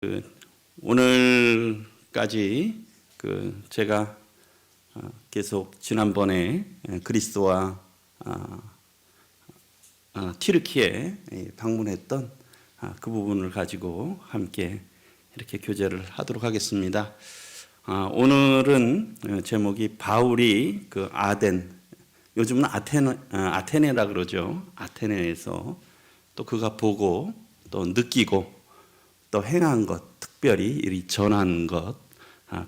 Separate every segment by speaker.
Speaker 1: 그 오늘까지 제가 계속 지난번에 그리스와 튀르키에 방문했던 그 부분을 가지고 함께 이렇게 교제를 하도록 하겠습니다. 오늘은 제목이 바울이 그 아덴, 요즘은 아테네라 그러죠. 아테네에서 또 그가 보고 또 느끼고 또 행한 것, 특별히 이 전한 것,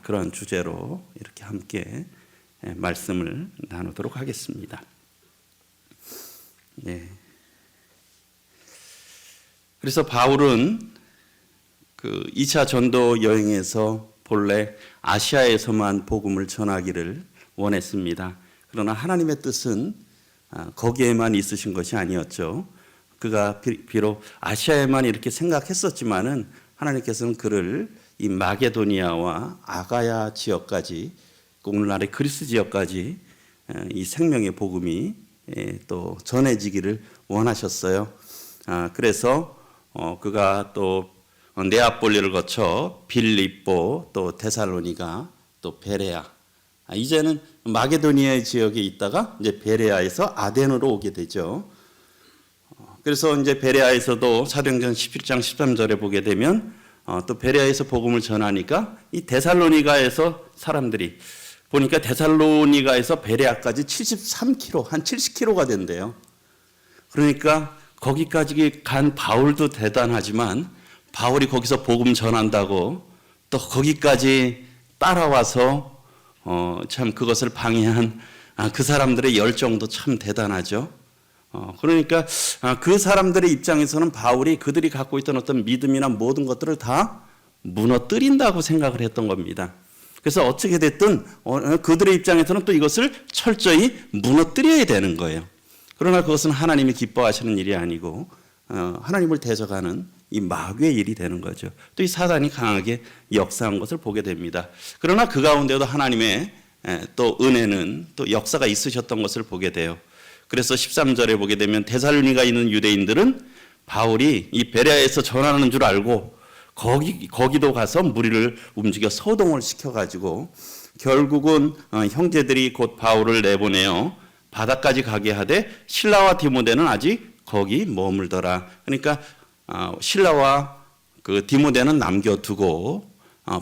Speaker 1: 그런 주제로 이렇게 함께 말씀을 나누도록 하겠습니다. 네. 그래서 바울은 그 2차 전도 여행에서 본래 아시아에서만 복음을 전하기를 원했습니다. 그러나 하나님의 뜻은 거기에만 있으신 것이 아니었죠. 그가 비록 아시아에만 이렇게 생각했었지만은 하나님께서는 그를 이 마게도니아와 아가야 지역까지, 오늘날의 그리스 지역까지 이 생명의 복음이 또 전해지기를 원하셨어요. 그래서 그가 또 네아폴리를 거쳐 빌립보, 또 데살로니가, 또 베레아. 이제는 마게도니아 지역에 있다가 이제 베레아에서 아덴으로 오게 되죠. 그래서 이제 베레아에서도 사도행전 17장 13절에 보게 되면 또 베레아에서 복음을 전하니까 이 데살로니가에서 사람들이 보니까 데살로니가에서 베레아까지 73km, 한 70km가 된대요. 그러니까 거기까지 간 바울도 대단하지만 바울이 거기서 복음 전한다고 또 거기까지 따라와서 참 그것을 방해한 그 사람들의 열정도 참 대단하죠. 그러니까 그 사람들의 입장에서는 바울이 그들이 갖고 있던 어떤 믿음이나 모든 것들을 다 무너뜨린다고 생각을 했던 겁니다. 그래서 어떻게 됐든 그들의 입장에서는 또 이것을 철저히 무너뜨려야 되는 거예요. 그러나 그것은 하나님이 기뻐하시는 일이 아니고 하나님을 대적하는 이 마귀의 일이 되는 거죠. 또 이 사단이 강하게 역사한 것을 보게 됩니다. 그러나 그 가운데도 하나님의 또 은혜는 또 역사가 있으셨던 것을 보게 돼요. 그래서 13절에 보게 되면 데살로니가에 있는 유대인들은 바울이 이 베레아에서 전하는 줄 알고 거기도 가서 무리를 움직여 소동을 시켜가지고 결국은 형제들이 곧 바울을 내보내어 바다까지 가게 하되 실라와 디모데는 아직 거기 머물더라. 그러니까 실라와 그 디모데는 남겨두고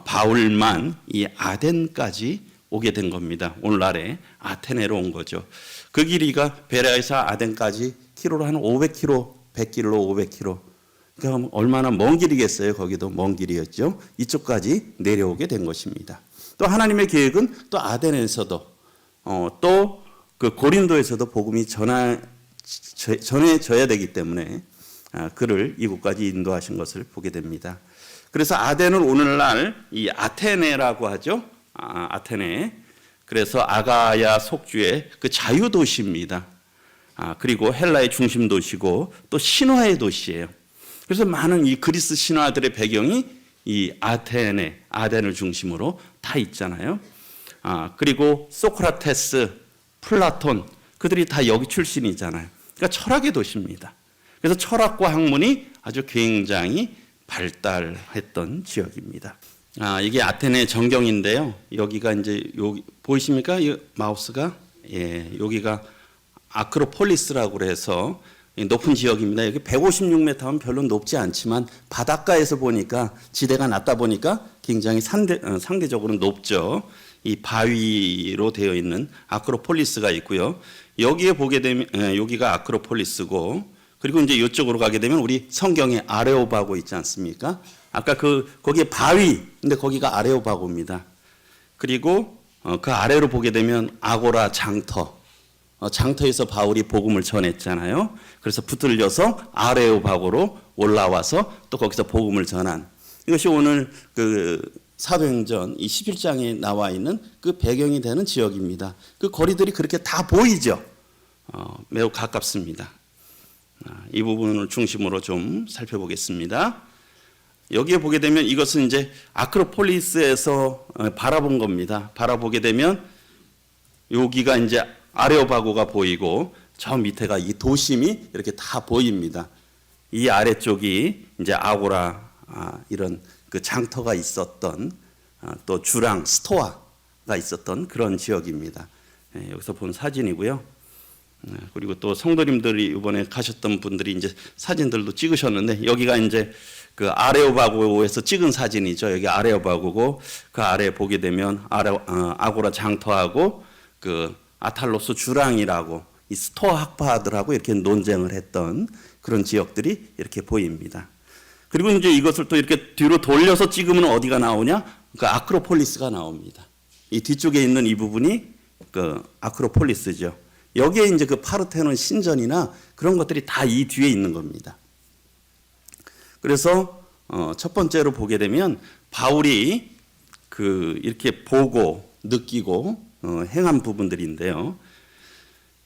Speaker 1: 바울만 이 아덴까지 오게 된 겁니다. 오늘날의 아테네로 온 거죠. 그 길이가 베레아에서 아덴까지 키로로 한 500km, 100km, 500km. 그러니까 얼마나 먼 길이겠어요. 거기도 먼 길이었죠. 이쪽까지 내려오게 된 것입니다. 또 하나님의 계획은 또 아덴에서도 또 그 고린도에서도 복음이 전해져야 되기 때문에 그를 이곳까지 인도하신 것을 보게 됩니다. 그래서 아덴은 오늘날 이 아테네라고 하죠. 아테네. 그래서 아가야 속주의 그 자유 도시입니다. 그리고 헬라의 중심 도시고 또 신화의 도시예요. 그래서 많은 이 그리스 신화들의 배경이 이 아덴을 중심으로 다 있잖아요. 그리고 소크라테스, 플라톤, 그들이 다 여기 출신이잖아요. 그러니까 철학의 도시입니다. 그래서 철학과 학문이 아주 굉장히 발달했던 지역입니다. 이게 아테네 전경인데요. 여기가 이제 여기 보이십니까? 이 마우스가 여기가 아크로폴리스라고 해서 높은 지역입니다. 여기 156m 하면 별로 높지 않지만 바닷가에서 보니까 지대가 낮다 보니까 굉장히 상대적으로 높죠. 이 바위로 되어 있는 아크로폴리스가 있고요. 여기에 보게 되면 여기가 아크로폴리스고, 그리고 이제 이쪽으로 가게 되면 우리 성경에 아레오바고 있지 않습니까? 아까 거기에 바위, 근데 거기가 아레오바고입니다. 그리고 그 아래로 보게 되면 아고라 장터, 장터에서 바울이 복음을 전했잖아요. 그래서 붙들려서 아레오바고로 올라와서 또 거기서 복음을 전한, 이것이 오늘 그 사도행전 이 11장에 나와 있는 그 배경이 되는 지역입니다. 그 거리들이 그렇게 다 보이죠. 매우 가깝습니다. 이 부분을 중심으로 좀 살펴보겠습니다. 여기에 보게 되면 이것은 이제 아크로폴리스에서 바라본 겁니다. 바라보게 되면 여기가 이제 아레오바고가 보이고 저 밑에가 이 도심이 이렇게 다 보입니다. 이 아래쪽이 이제 아고라 이런 그 장터가 있었던 또 주랑 스토아가 있었던 그런 지역입니다. 여기서 본 사진이고요. 그리고 또 성도님들이 이번에 가셨던 분들이 이제 사진들도 찍으셨는데 여기가 이제 그 아레오바고에서 찍은 사진이죠. 여기 아레오바고고 그 아래 보게 되면 아고라 장터하고 그 아탈로스 주랑이라고 이 스토아 학파들하고 이렇게 논쟁을 했던 그런 지역들이 이렇게 보입니다. 그리고 이제 이것을 또 이렇게 뒤로 돌려서 찍으면 어디가 나오냐? 그 아크로폴리스가 나옵니다. 이 뒤쪽에 있는 이 부분이 그 아크로폴리스죠. 여기에 이제 그 파르테논 신전이나 그런 것들이 다 이 뒤에 있는 겁니다. 그래서 첫 번째로 보게 되면 바울이 그 이렇게 보고 느끼고 행한 부분들인데요.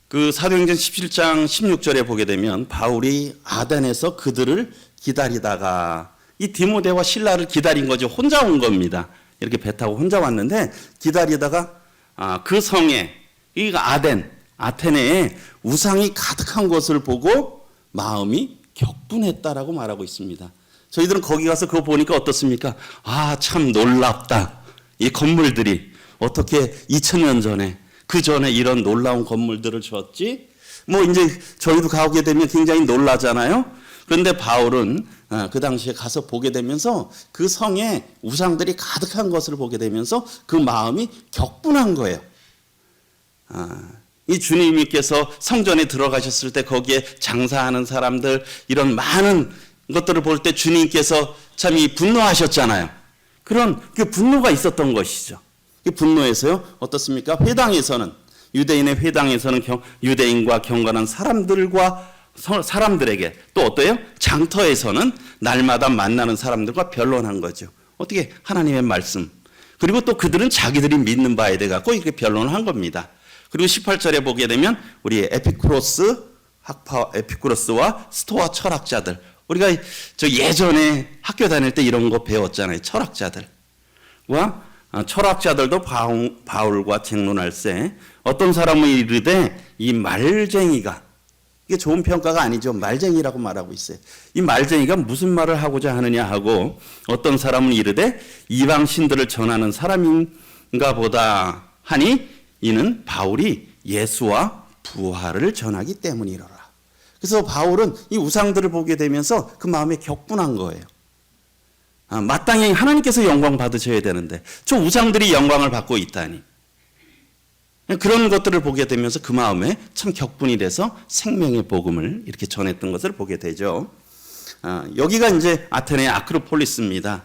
Speaker 1: 그 사도행전 17장 16절에 보게 되면 바울이 아덴에서 그들을 기다리다가 이 디모데와 실라를 기다린 거죠. 혼자 온 겁니다. 이렇게 배 타고 혼자 왔는데 기다리다가 그 성에 이 아테네에 우상이 가득한 것을 보고 마음이 격분했다라고 말하고 있습니다. 저희들은 거기 가서 그거 보니까 어떻습니까? 참 놀랍다. 이 건물들이 어떻게 2000년 전에 그 전에 이런 놀라운 건물들을 지었지? 뭐 이제 저희도 가게 되면 굉장히 놀라잖아요. 그런데 바울은 그 당시에 가서 보게 되면서 그 성에 우상들이 가득한 것을 보게 되면서 그 마음이 격분한 거예요. 이 주님께서 성전에 들어가셨을 때 거기에 장사하는 사람들 이런 많은 것들을 볼 때 주님께서 참 이 분노하셨잖아요. 그런 그 분노가 있었던 것이죠. 그 분노에서요 어떻습니까? 회당에서는 유대인의 회당에서는 유대인과 경건한 사람들에게 또 어때요? 장터에서는 날마다 만나는 사람들과 변론한 거죠. 어떻게 하나님의 말씀 그리고 또 그들은 자기들이 믿는 바에 대해 갖고 이렇게 변론을 한 겁니다. 그리고 18절에 보게 되면 우리 에피쿠로스와 스토아 철학자들 우리가 저 예전에 학교 다닐 때 이런 거 배웠잖아요. 철학자들도 바울과 쟁론할세 어떤 사람은 이르되 이 말쟁이가 이게 좋은 평가가 아니죠. 말쟁이라고 말하고 있어요. 이 말쟁이가 무슨 말을 하고자 하느냐 하고 어떤 사람은 이르되 이방 신들을 전하는 사람인가 보다 하니 이는 바울이 예수와 부활을 전하기 때문이로라. 그래서 바울은 이 우상들을 보게 되면서 그 마음에 격분한 거예요. 마땅히 하나님께서 영광 받으셔야 되는데 저 우상들이 영광을 받고 있다니. 그런 것들을 보게 되면서 그 마음에 참 격분이 돼서 생명의 복음을 이렇게 전했던 것을 보게 되죠. 여기가 이제 아테네의 아크로폴리스입니다.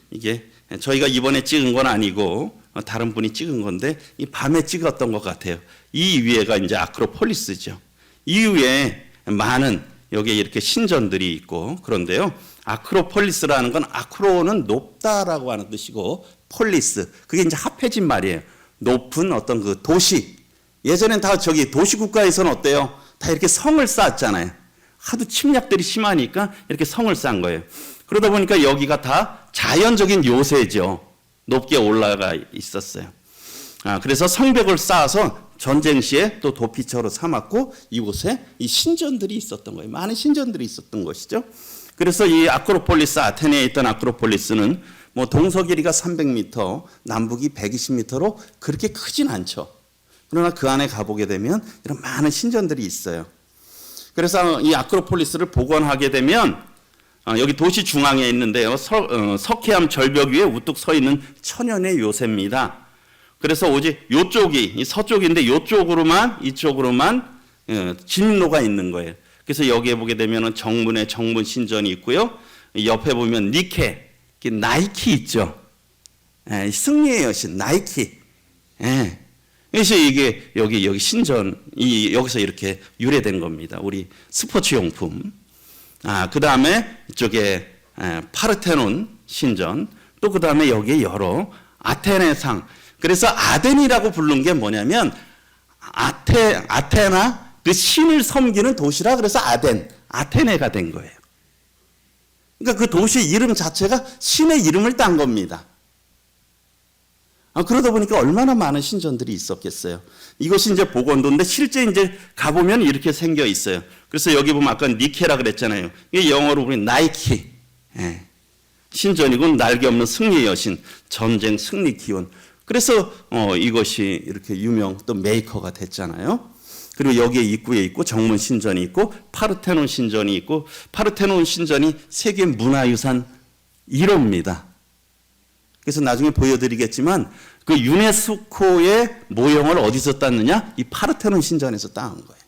Speaker 1: 이게 저희가 이번에 찍은 건 아니고 다른 분이 찍은 건데 이 밤에 찍었던 것 같아요. 이 위에가 이제 아크로폴리스죠. 이 위에 많은 여기에 이렇게 신전들이 있고 그런데요. 아크로폴리스라는 건 아크로는 높다라고 하는 뜻이고 폴리스 그게 이제 합해진 말이에요. 높은 어떤 그 도시. 예전엔 다 저기 도시국가에서는 어때요? 다 이렇게 성을 쌓았잖아요. 하도 침략들이 심하니까 이렇게 성을 쌓은 거예요. 그러다 보니까 여기가 다 자연적인 요새죠. 높게 올라가 있었어요. 그래서 성벽을 쌓아서 전쟁 시에 또 도피처로 삼았고 이곳에 이 신전들이 있었던 거예요. 많은 신전들이 있었던 것이죠. 그래서 이 아크로폴리스 아테네에 있던 아크로폴리스는 뭐 동서 길이가 300m, 남북이 120m로 그렇게 크진 않죠. 그러나 그 안에 가보게 되면 이런 많은 신전들이 있어요. 그래서 이 아크로폴리스를 복원하게 되면 여기 도시 중앙에 있는데요. 석회암 절벽 위에 우뚝 서 있는 천연의 요새입니다. 그래서 오직 이쪽이 서쪽인데 이쪽으로만 진로가 있는 거예요. 그래서 여기에 보게 되면 정문에 정문 신전이 있고요. 옆에 보면 니케, 나이키 있죠. 승리의 여신 나이키. 그래서 이게 여기 신전이 여기서 이렇게 유래된 겁니다. 우리 스포츠 용품. 그 다음에 이쪽에 파르테논 신전, 또 그 다음에 여기에 여러 아테네 상. 그래서 아덴이라고 부른 게 뭐냐면 아테나 그 신을 섬기는 도시라 그래서 아테네가 된 거예요. 그러니까 그 도시 이름 자체가 신의 이름을 딴 겁니다. 그러다 보니까 얼마나 많은 신전들이 있었겠어요. 이것이 이제 복원도인데 실제 이제 가보면 이렇게 생겨 있어요. 그래서 여기 보면 아까 니케라 그랬잖아요. 이게 영어로 우리 나이키. 신전이고 날개 없는 승리의 여신, 전쟁 승리 기원. 그래서 이것이 이렇게 유명 또 메이커가 됐잖아요. 그리고 여기에 입구에 있고 정문 신전이 있고 파르테논 신전이 있고 파르테논 신전이 세계 문화유산 1호입니다. 그래서 나중에 보여드리겠지만 그 유네스코의 모형을 어디서 땄느냐? 이 파르테논 신전에서 따온 거예요.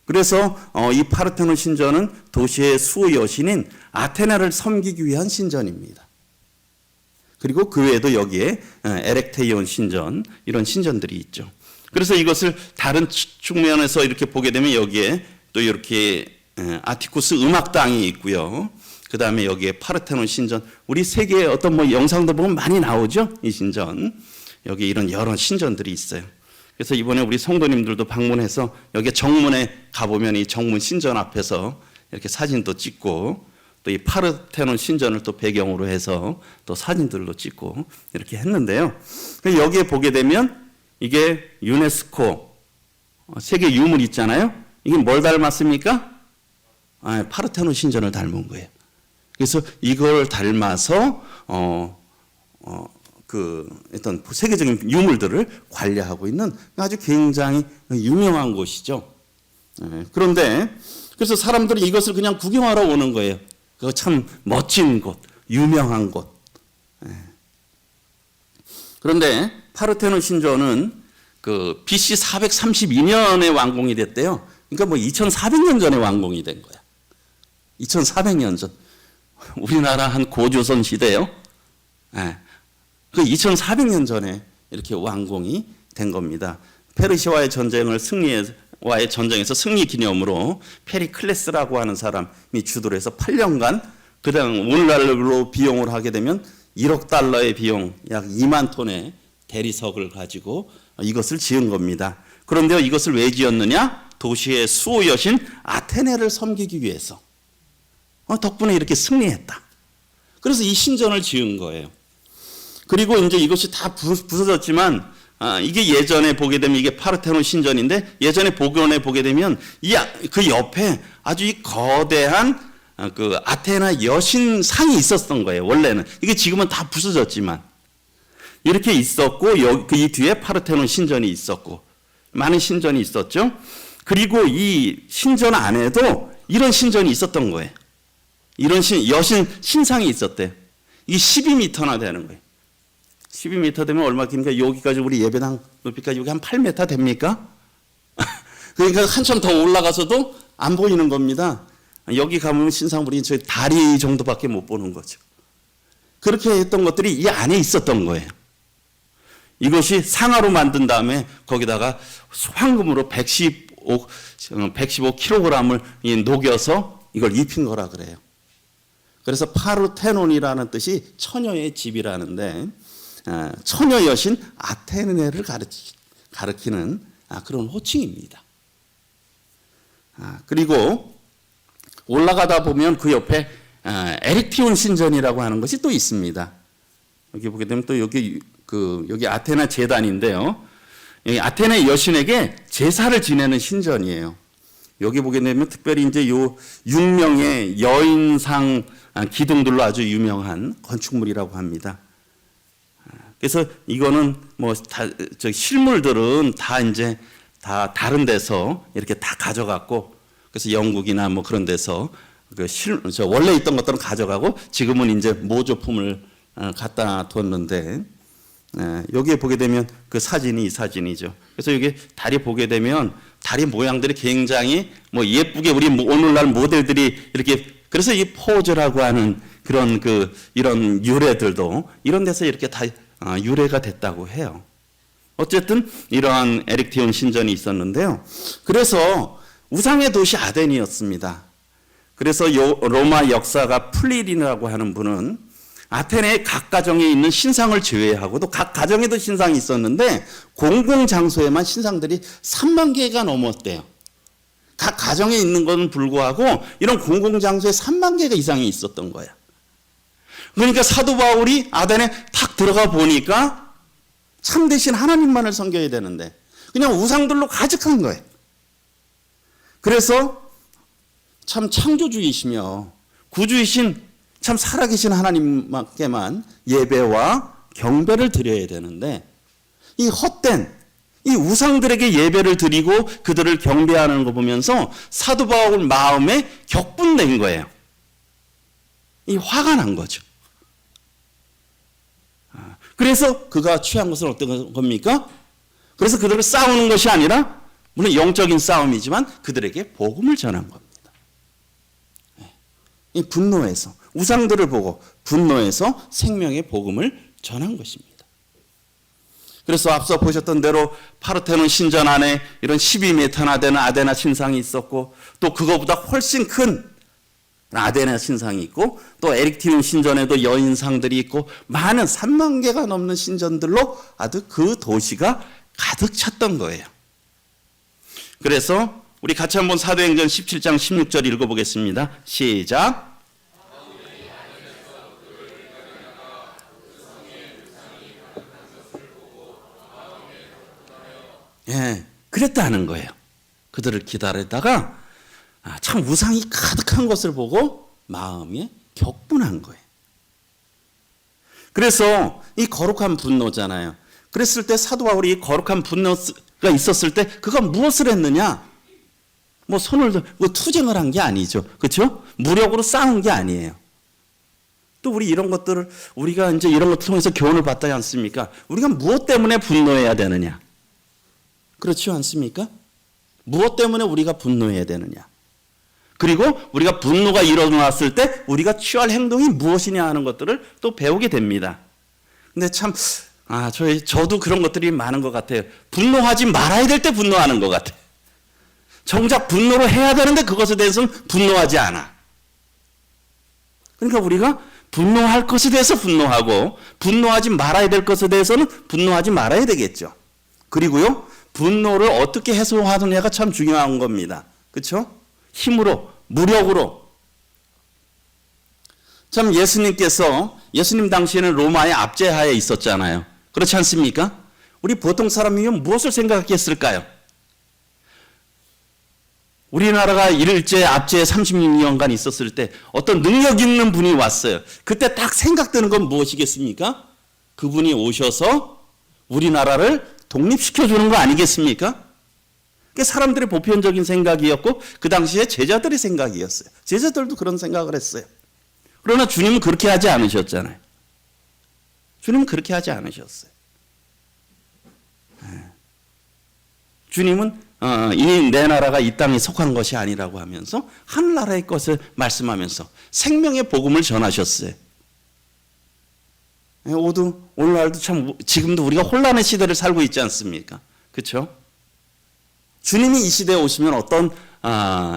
Speaker 1: 그래서 이 파르테논 신전은 도시의 수호 여신인 아테나를 섬기기 위한 신전입니다. 그리고 그 외에도 여기에 에렉테이온 신전 이런 신전들이 있죠. 그래서 이것을 다른 측면에서 이렇게 보게 되면 여기에 또 이렇게 아티쿠스 음악당이 있고요. 그 다음에 여기에 파르테논 신전, 우리 세계의 어떤 뭐 영상도 보면 많이 나오죠. 이 신전. 여기 이런 여러 신전들이 있어요. 그래서 이번에 우리 성도님들도 방문해서 여기 정문에 가보면 이 정문 신전 앞에서 이렇게 사진도 찍고 또 이 파르테논 신전을 또 배경으로 해서 또 사진들도 찍고 이렇게 했는데요. 여기에 보게 되면 이게 유네스코 세계 유물 있잖아요. 이게 뭘 닮았습니까? 파르테논 신전을 닮은 거예요. 그래서 이걸 닮아서 그 어떤 세계적인 유물들을 관리하고 있는 아주 굉장히 유명한 곳이죠. 그런데 그래서 사람들이 이것을 그냥 구경하러 오는 거예요. 그 참 멋진 곳, 유명한 곳. 그런데 파르테논 신전은 그 BC 432년에 완공이 됐대요. 그러니까 뭐 2400년 전에 완공이 된 거야. 2400년 전. 우리나라 한 고조선 시대요. 그 2400년 전에 이렇게 완공이 된 겁니다. 페르시아와의 전쟁에서 승리 기념으로 페리클레스라고 하는 사람이 주도를 해서 8년간 그다음 오늘날로 비용을 하게 되면 1억 달러의 비용, 약 2만 톤의 대리석을 가지고 이것을 지은 겁니다. 그런데 이것을 왜 지었느냐? 도시의 수호 여신 아테네를 섬기기 위해서. 덕분에 이렇게 승리했다. 그래서 이 신전을 지은 거예요. 그리고 이제 이것이 다 부서졌지만 이게 예전에 보게 되면 이게 파르테논 신전인데 예전에 복원해 보게 되면 그 옆에 아주 이 거대한 그 아테나 여신 상이 있었던 거예요. 원래는 이게 지금은 다 부서졌지만 이렇게 있었고 이 뒤에 파르테논 신전이 있었고 많은 신전이 있었죠. 그리고 이 신전 안에도 이런 신전이 있었던 거예요. 이런 여신 신상이 있었대요. 이게 12m나 되는 거예요. 12m 되면 얼마 깁니까? 여기까지 우리 예배당 높이까지 여기 한 8m 됩니까? 그러니까 한참 더 올라가서도 안 보이는 겁니다. 여기 가면 신상 우리 저희 다리 정도밖에 못 보는 거죠. 그렇게 했던 것들이 이 안에 있었던 거예요. 이것이 상하로 만든 다음에 거기다가 황금으로 115kg을 녹여서 이걸 입힌 거라 그래요. 그래서 파르테논이라는 뜻이 처녀의 집이라는데 처녀 여신 아테네를 가리키는 그런 호칭입니다. 그리고 올라가다 보면 그 옆에 에릭티온 신전이라고 하는 것이 또 있습니다. 여기 보게 되면 또 여기 아테나 제단인데요. 여기 아테네 여신에게 제사를 지내는 신전이에요. 여기 보게 되면 특별히 이제 요 6명의 여인상 기둥들로 아주 유명한 건축물이라고 합니다. 그래서 이거는 뭐 실물들은 다 이제 다 다른 데서 이렇게 다 가져갔고, 그래서 영국이나 뭐 그런 데서 원래 있던 것들은 가져가고 지금은 이제 모조품을 갖다 뒀는데, 여기에 보게 되면 그 사진이 이 사진이죠. 그래서 여기 다리 보게 되면 다리 모양들이 굉장히 뭐 예쁘게 우리 오늘날 모델들이 이렇게, 그래서 이 포즈라고 하는 그런 이런 유래들도 이런 데서 이렇게 다 유래가 됐다고 해요. 어쨌든 이러한 에릭티온 신전이 있었는데요. 그래서 우상의 도시 아덴이었습니다. 그래서 로마 역사가 플리린이라고 하는 분은 아테네의 각 가정에 있는 신상을 제외하고도 각 가정에도 신상이 있었는데 공공장소에만 신상들이 3만 개가 넘었대요. 각 가정에 있는 건 불구하고 이런 공공장소에 3만 개가 이상이 있었던 거야. 그러니까 사도 바울이 아덴에 탁 들어가 보니까 참되신 하나님만을 섬겨야 되는데 그냥 우상들로 가득한 거예요. 그래서 참 창조주이시며 구주이신 참 살아계신 하나님께만 예배와 경배를 드려야 되는데 이 헛된 이 우상들에게 예배를 드리고 그들을 경배하는 거 보면서 사도 바울 마음에 격분된 거예요. 이 화가 난 거죠. 그래서 그가 취한 것은 어떤 겁니까? 그래서 그들을 싸우는 것이 아니라 물론 영적인 싸움이지만 그들에게 복음을 전한 겁니다. 이 분노해서 우상들을 보고 분노해서 생명의 복음을 전한 것입니다. 그래서 앞서 보셨던 대로 파르테논 신전 안에 이런 12m나 되는 아데나 신상이 있었고 또 그거보다 훨씬 큰 아데나 신상이 있고 또 에릭티움 신전에도 여인상들이 있고 많은 3만 개가 넘는 신전들로 아주 그 도시가 가득 찼던 거예요. 그래서 우리 같이 한번 사도행전 17장 16절 읽어보겠습니다. 시작. 예, 그랬다는 거예요. 그들을 기다리다가 참 우상이 가득한 것을 보고 마음이 격분한 거예요. 그래서 이 거룩한 분노잖아요. 그랬을 때 사도 바울이 거룩한 분노가 있었을 때 그가 무엇을 했느냐? 뭐 손을 들고 투쟁을 한 게 아니죠. 그렇죠? 무력으로 싸운 게 아니에요. 또 우리 이런 것들을 우리가 이제 이런 것을 통해서 교훈을 받지 않습니까? 우리가 무엇 때문에 분노해야 되느냐? 그렇지 않습니까? 무엇 때문에 우리가 분노해야 되느냐? 그리고 우리가 분노가 일어났을 때 우리가 취할 행동이 무엇이냐 하는 것들을 또 배우게 됩니다. 근데 참, 저도 그런 것들이 많은 것 같아요. 분노하지 말아야 될 때 분노하는 것 같아요. 정작 분노를 해야 되는데 그것에 대해서는 분노하지 않아. 그러니까 우리가 분노할 것에 대해서 분노하고 분노하지 말아야 될 것에 대해서는 분노하지 말아야 되겠죠. 그리고요. 분노를 어떻게 해소하느냐가 참 중요한 겁니다. 그렇죠? 힘으로, 무력으로. 참 예수님 당시에는 로마의 압제하에 있었잖아요. 그렇지 않습니까? 우리 보통 사람이면 무엇을 생각했을까요? 우리나라가 일제 압제에 36년간 있었을 때 어떤 능력 있는 분이 왔어요. 그때 딱 생각되는 건 무엇이겠습니까? 그분이 오셔서 우리나라를 독립시켜주는 거 아니겠습니까? 그게 사람들의 보편적인 생각이었고 그 당시에 제자들의 생각이었어요. 제자들도 그런 생각을 했어요. 그러나 주님은 그렇게 하지 않으셨잖아요. 주님은 그렇게 하지 않으셨어요. 주님은 이 내 나라가 이 땅에 속한 것이 아니라고 하면서 하늘나라의 것을 말씀하면서 생명의 복음을 전하셨어요. 오늘날도 참 지금도 우리가 혼란의 시대를 살고 있지 않습니까? 그렇죠? 주님이 이 시대에 오시면 어떤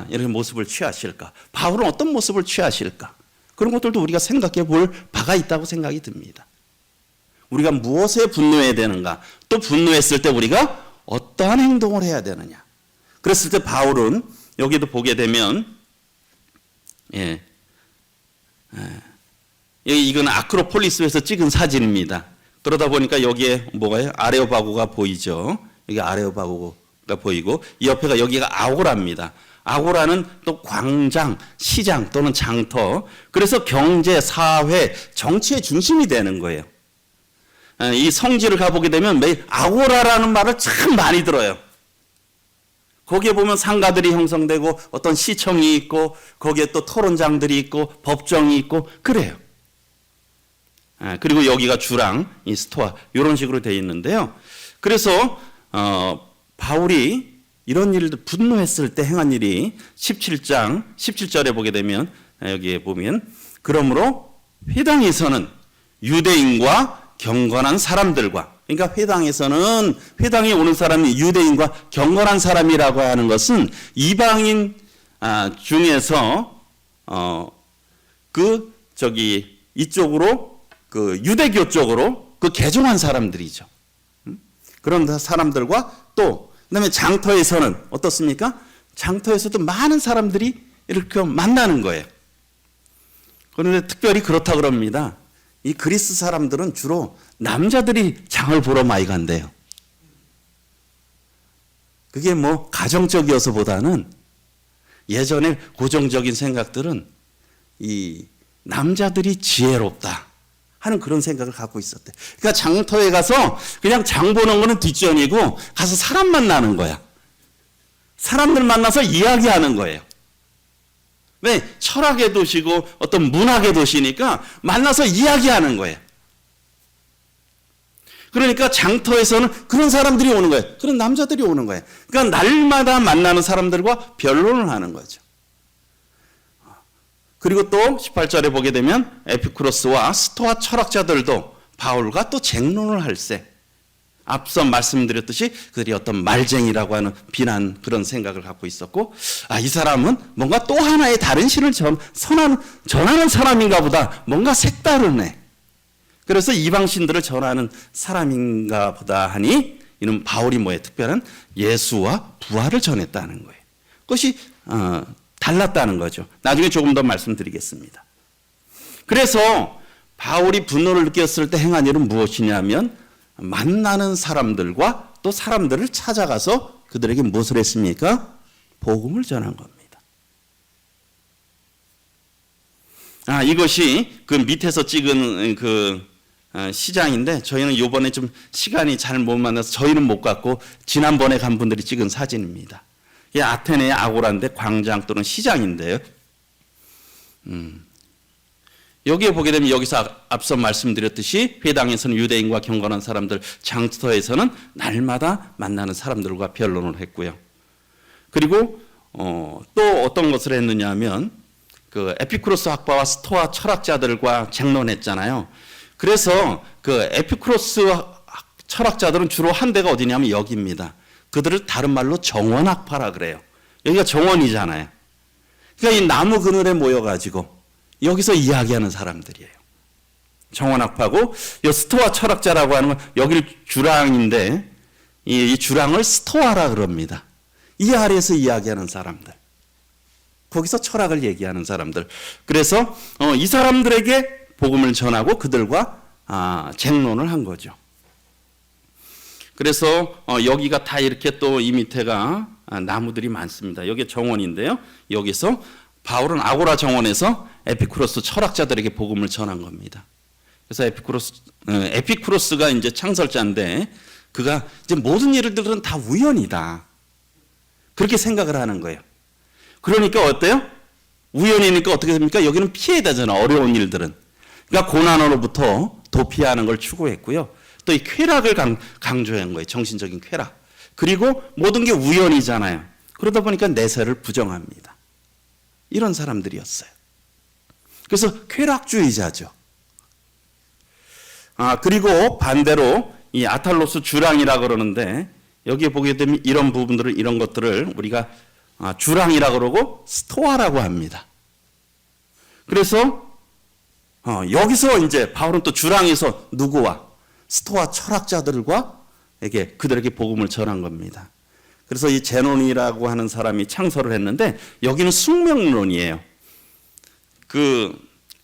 Speaker 1: 이렇게 모습을 취하실까? 바울은 어떤 모습을 취하실까? 그런 것들도 우리가 생각해 볼 바가 있다고 생각이 듭니다. 우리가 무엇에 분노해야 되는가? 또 분노했을 때 우리가 어떠한 행동을 해야 되느냐? 그랬을 때 바울은 여기도 보게 되면 이건 아크로폴리스에서 찍은 사진입니다. 그러다 보니까 여기에 뭐가요? 아레오바고가 보이죠. 여기 아레오바고가 보이고 이 옆에가 여기가 아고라입니다. 아고라는 또 광장, 시장 또는 장터. 그래서 경제, 사회, 정치의 중심이 되는 거예요. 이 성지를 가보게 되면 매일 아고라라는 말을 참 많이 들어요. 거기에 보면 상가들이 형성되고 어떤 시청이 있고 거기에 또 토론장들이 있고 법정이 있고 그래요. 그리고 여기가 주랑, 이 스토아 이런 식으로 되어 있는데요. 그래서 바울이 이런 일들 분노했을 때 행한 일이 17장 17절에 보게 되면 여기에 보면 그러므로 회당에서는 유대인과 경건한 사람들과 그러니까 회당에 오는 사람이 유대인과 경건한 사람이라고 하는 것은 이방인 중에서 이쪽으로 그 유대교 쪽으로 그 개종한 사람들이죠. 그런 사람들과 또 그다음에 장터에서는 어떻습니까? 장터에서도 많은 사람들이 이렇게 만나는 거예요. 그런데 특별히 그렇다 그럽니다. 이 그리스 사람들은 주로 남자들이 장을 보러 많이 간대요. 그게 뭐 가정적이어서보다는 예전에 고정적인 생각들은 이 남자들이 지혜롭다 하는 그런 생각을 갖고 있었대. 그러니까 장터에 가서 그냥 장 보는 거는 뒷전이고 가서 사람 만나는 거야. 사람들 만나서 이야기하는 거예요. 왜? 철학의 도시고 어떤 문학의 도시니까 만나서 이야기하는 거예요. 그러니까 장터에서는 그런 사람들이 오는 거예요. 그런 남자들이 오는 거예요. 그러니까 날마다 만나는 사람들과 변론을 하는 거죠. 그리고 또 18절에 보게 되면 에피쿠로스와 스토아 철학자들도 바울과 또 쟁론을 할세. 앞서 말씀드렸듯이 그들이 어떤 말쟁이라고 하는 비난 그런 생각을 갖고 있었고, 이 사람은 뭔가 또 하나의 다른 신을 전하는 사람인가 보다. 뭔가 색다르네. 그래서 이방 신들을 전하는 사람인가 보다 하니 이는 바울이 뭐예요? 특별한 예수와 부활을 전했다는 거예요. 그것이 달랐다는 거죠. 나중에 조금 더 말씀드리겠습니다. 그래서 바울이 분노를 느꼈을 때 행한 일은 무엇이냐면 만나는 사람들과 또 사람들을 찾아가서 그들에게 무엇을 했습니까? 복음을 전한 겁니다. 이것이 그 밑에서 찍은 그 시장인데 저희는 이번에 좀 시간이 잘 못 만나서 저희는 못 갔고 지난번에 간 분들이 찍은 사진입니다. 이 아테네의 아고라인데 광장 또는 시장인데요. 여기에 보게 되면 여기서 앞서 말씀드렸듯이 회당에서는 유대인과 경건한 사람들, 장터에서는 날마다 만나는 사람들과 변론을 했고요. 그리고 또 어떤 것을 했느냐 하면 그 에피쿠로스 학파와 스토아 철학자들과 쟁론했잖아요. 그래서 그 에피쿠로스 철학자들은 주로 한 데가 어디냐면 여기입니다. 그들을 다른 말로 정원학파라 그래요. 여기가 정원이잖아요. 그러니까 이 나무 그늘에 모여가지고 여기서 이야기하는 사람들이에요. 정원학파고 이 스토아 철학자라고 하는 건 여기를 주랑인데 이 주랑을 스토아라 그럽니다. 이 아래에서 이야기하는 사람들. 거기서 철학을 얘기하는 사람들. 그래서 이 사람들에게 복음을 전하고 그들과 쟁론을 한 거죠. 그래서 여기가 다 이렇게 또 이 밑에가 나무들이 많습니다. 여기 정원인데요. 여기서 바울은 아고라 정원에서 에피쿠로스 철학자들에게 복음을 전한 겁니다. 그래서 에피쿠로스가 이제 창설자인데 그가 이제 모든 일들은 다 우연이다. 그렇게 생각을 하는 거예요. 그러니까 어때요? 우연이니까 어떻게 됩니까? 여기는 피해야 되잖아. 어려운 일들은. 그러니까 고난으로부터 도피하는 걸 추구했고요. 또 이 쾌락을 강조한 거예요. 정신적인 쾌락. 그리고 모든 게 우연이잖아요. 그러다 보니까 내세를 부정합니다. 이런 사람들이었어요. 그래서 쾌락주의자죠. 그리고 반대로 이 아탈로스 주랑이라 그러는데 여기에 보게 되면 이런 부분들을 이런 것들을 우리가 주랑이라 그러고 스토아라고 합니다. 그래서 여기서 이제 바울은 또 주랑에서 누구와 스토아 철학자들과 그들에게 복음을 전한 겁니다. 그래서 이 제논이라고 하는 사람이 창설을 했는데 여기는 숙명론이에요. 그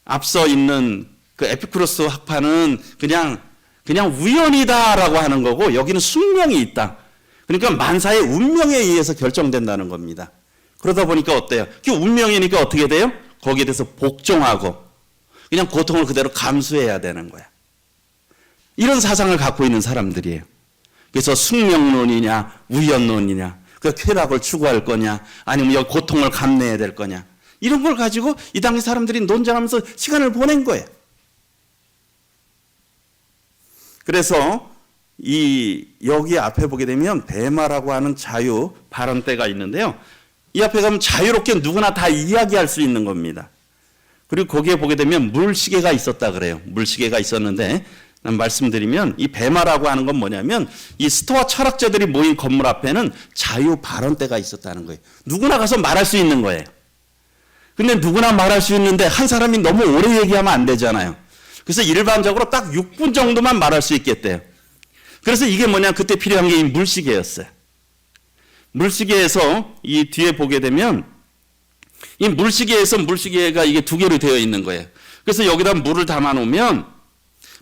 Speaker 1: 앞서 있는 그 에피쿠로스 학파는 그냥 우연이다라고 하는 거고 여기는 숙명이 있다. 그러니까 만사의 운명에 의해서 결정된다는 겁니다. 그러다 보니까 어때요? 그 운명이니까 어떻게 돼요? 거기에 대해서 복종하고 그냥 고통을 그대로 감수해야 되는 거야. 이런 사상을 갖고 있는 사람들이에요. 그래서 숙명론이냐 우연론이냐 그 쾌락을 추구할 거냐 아니면 여기 고통을 감내해야 될 거냐 이런 걸 가지고 이 당시 사람들이 논쟁하면서 시간을 보낸 거예요. 그래서 여기 앞에 보게 되면 베마라고 하는 자유 발언대가 있는데요. 이 앞에 가면 자유롭게 누구나 다 이야기할 수 있는 겁니다. 그리고 거기에 보게 되면 물시계가 있었다 그래요. 물시계가 있었는데 말씀드리면 이 베마라고 하는 건 뭐냐면 이 스토아 철학자들이 모인 건물 앞에는 자유 발언대가 있었다는 거예요. 누구나 가서 말할 수 있는 거예요. 근데 누구나 말할 수 있는데 한 사람이 너무 오래 얘기하면 안 되잖아요. 그래서 일반적으로 딱 6분 정도만 말할 수 있겠대요. 그래서 이게 뭐냐 그때 필요한 게 이 물시계였어요. 물시계에서 이 뒤에 보게 되면 이 물시계가 이게 두 개로 되어 있는 거예요. 그래서 여기다 물을 담아 놓으면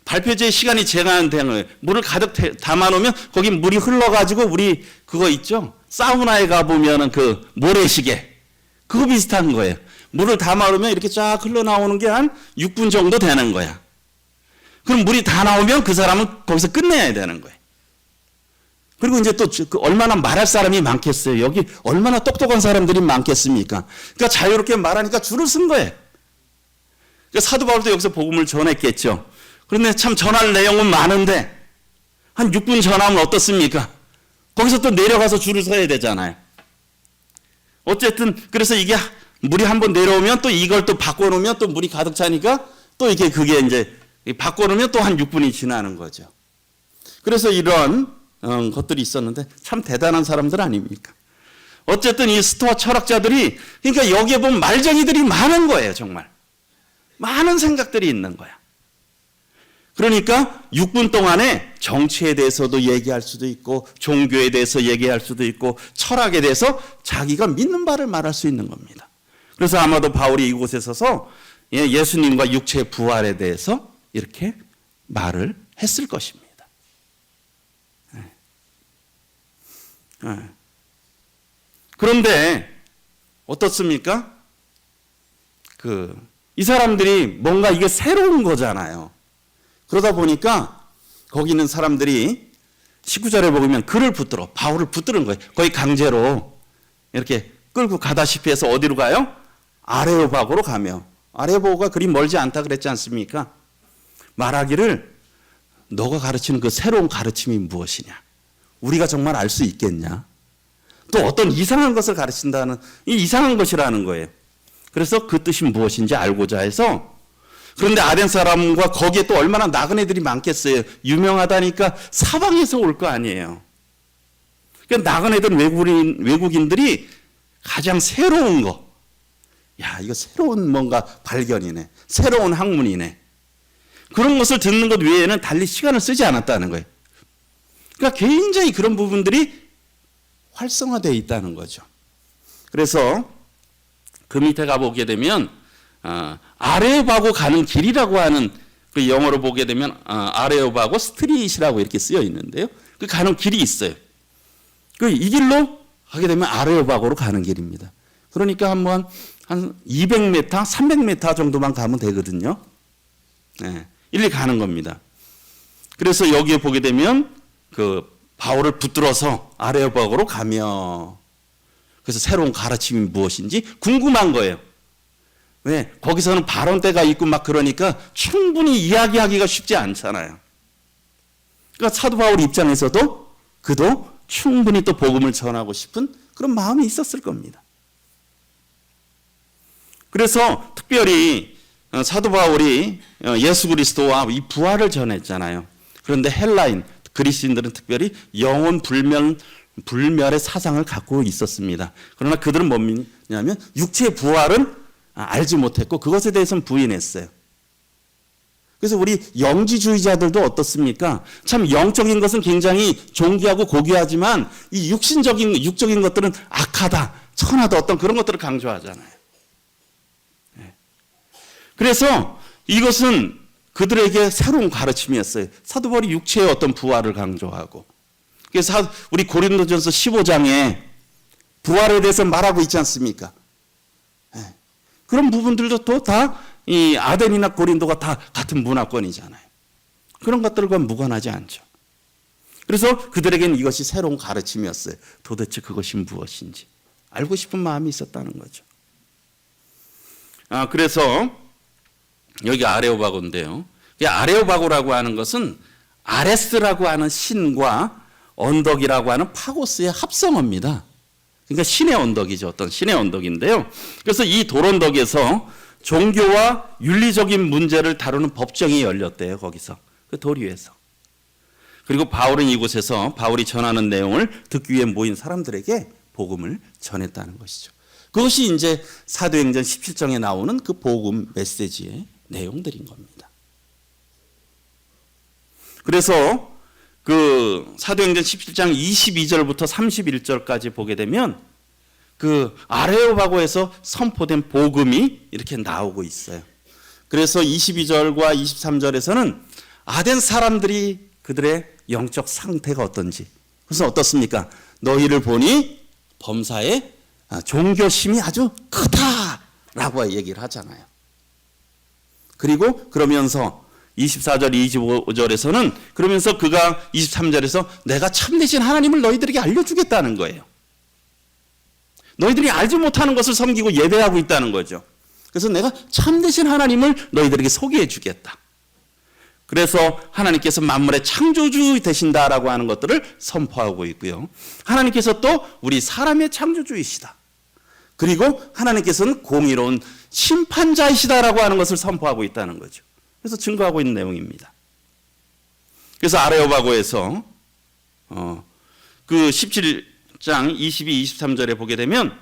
Speaker 1: 발표제의 시간이 제한된 거예요. 물을 가득 담아 놓으면 거기 물이 흘러가지고 우리 그거 있죠? 사우나에 가보면은 그 모래시계. 그거 비슷한 거예요. 물을 다 마르면 이렇게 쫙 흘러나오는 게 한 6분 정도 되는 거야. 그럼 물이 다 나오면 그 사람은 거기서 끝내야 되는 거예요. 그리고 이제 또 얼마나 말할 사람이 많겠어요. 여기 얼마나 똑똑한 사람들이 많겠습니까? 그러니까 자유롭게 말하니까 줄을 쓴 거예요. 그러니까 사도 바울도 여기서 복음을 전했겠죠. 그런데 참 전할 내용은 많은데 한 6분 전하면 어떻습니까? 거기서 또 내려가서 줄을 서야 되잖아요. 어쨌든 그래서 이게 물이 한번 내려오면 또 이걸 또 바꿔놓으면 또 물이 가득 차니까 또 이게 그게 이제 바꿔놓으면 또 한 6분이 지나는 거죠. 그래서 이런 것들이 있었는데 참 대단한 사람들 아닙니까? 어쨌든 이 스토아 철학자들이 그러니까 여기에 보면 말쟁이들이 많은 거예요. 정말 많은 생각들이 있는 거야. 그러니까 6분 동안에 정치에 대해서도 얘기할 수도 있고 종교에 대해서 얘기할 수도 있고 철학에 대해서 자기가 믿는 바를 말할 수 있는 겁니다. 그래서 아마도 바울이 이곳에 서서 예수님과 육체의 부활에 대해서 이렇게 말을 했을 것입니다. 그런데 어떻습니까? 이 사람들이 뭔가 이게 새로운 거잖아요. 그러다 보니까 거기 있는 사람들이 19절에 보면 그를 붙들어 바울을 붙드는 거예요. 거의 강제로 이렇게 끌고 가다시피 해서 어디로 가요? 아레오바고로 가며 아레오바고가 그리 멀지 않다 그랬지 않습니까? 말하기를 너가 가르치는 그 새로운 가르침이 무엇이냐? 우리가 정말 알 수 있겠냐? 또 어떤 이상한 것을 가르친다는 이 이상한 것이라는 거예요. 그래서 그 뜻이 무엇인지 알고자 해서 그런데 아덴 사람과 거기에 또 얼마나 나그네들이 많겠어요. 유명하다니까 사방에서 올 거 아니에요. 그러니까 나그네들 외국인들이 가장 새로운 거. 야, 이거 새로운 뭔가 발견이네. 새로운 학문이네. 그런 것을 듣는 것 외에는 달리 시간을 쓰지 않았다는 거예요. 그러니까 굉장히 그런 부분들이 활성화되어 있다는 거죠. 그래서 그 밑에 가보게 되면 아레오바고 가는 길이라고 하는 그 영어로 보게 되면 아레오바고 스트릿이라고 이렇게 쓰여 있는데요. 그 가는 길이 있어요. 이 길로 가게 되면 아레오바고로 가는 길입니다. 그러니까 한 200m, 300m 정도만 가면 되거든요. 네, 일리 가는 겁니다. 그래서 여기에 보게 되면 바울을 붙들어서 아레오바고로 가며 그래서 새로운 가르침이 무엇인지 궁금한 거예요. 왜? 거기서는 발언대가 있고 막 그러니까 충분히 이야기하기가 쉽지 않잖아요. 그러니까 사도 바울 입장에서도 그도 충분히 또 복음을 전하고 싶은 그런 마음이 있었을 겁니다. 그래서 특별히 사도 바울이 예수 그리스도와 이 부활을 전했잖아요. 그런데 헬라인, 그리스인들은 특별히 영원 불멸의 사상을 갖고 있었습니다. 그러나 그들은 뭐냐면 육체의 부활은 알지 못했고 그것에 대해서는 부인했어요. 그래서 우리 영지주의자들도 어떻습니까? 참 영적인 것은 굉장히 존귀하고 고귀하지만 이 육적인 것들은 악하다, 천하다 어떤 그런 것들을 강조하잖아요. 그래서 이것은 그들에게 새로운 가르침이었어요. 사도 바울이 육체의 어떤 부활을 강조하고 그래서 우리 고린도전서 15장에 부활에 대해서 말하고 있지 않습니까? 그런 부분들도 또 다 이 아덴이나 고린도가 다 같은 문화권이잖아요. 그런 것들과 무관하지 않죠. 그래서 그들에게는 이것이 새로운 가르침이었어요. 도대체 그것이 무엇인지 알고 싶은 마음이 있었다는 거죠. 그래서 여기 아레오바고인데요. 이 아레오바고라고 하는 것은 아레스라고 하는 신과 언덕이라고 하는 파고스의 합성어입니다. 그러니까 신의 언덕이죠. 어떤 신의 언덕인데요. 그래서 이 돌언덕에서 종교와 윤리적인 문제를 다루는 법정이 열렸대요. 거기서 그 돌 위에서. 그리고 바울은 이곳에서 바울이 전하는 내용을 듣기 위해 모인 사람들에게 복음을 전했다는 것이죠. 그것이 이제 사도행전 17장에 나오는 그 복음 메시지의 내용들인 겁니다. 그래서 그 사도행전 17장 22절부터 31절까지 보게 되면 그 아레오바고에서 선포된 복음이 이렇게 나오고 있어요. 그래서 22절과 23절에서는 아덴 사람들이 그들의 영적 상태가 어떤지, 그래서 어떻습니까? 너희를 보니 범사의 종교심이 아주 크다, 라고 얘기를 하잖아요. 그리고 그러면서 24절, 25절에서는 그러면서 그가 23절에서 내가 참되신 하나님을 너희들에게 알려주겠다는 거예요. 너희들이 알지 못하는 것을 섬기고 예배하고 있다는 거죠. 그래서 내가 참되신 하나님을 너희들에게 소개해 주겠다. 그래서 하나님께서 만물의 창조주 되신다라고 하는 것들을 선포하고 있고요. 하나님께서 또 우리 사람의 창조주이시다. 그리고 하나님께서는 공의로운 심판자이시다라고 하는 것을 선포하고 있다는 거죠. 그래서 증거하고 있는 내용입니다. 그래서 아레오바고에서 그 17장 22, 23절에 보게 되면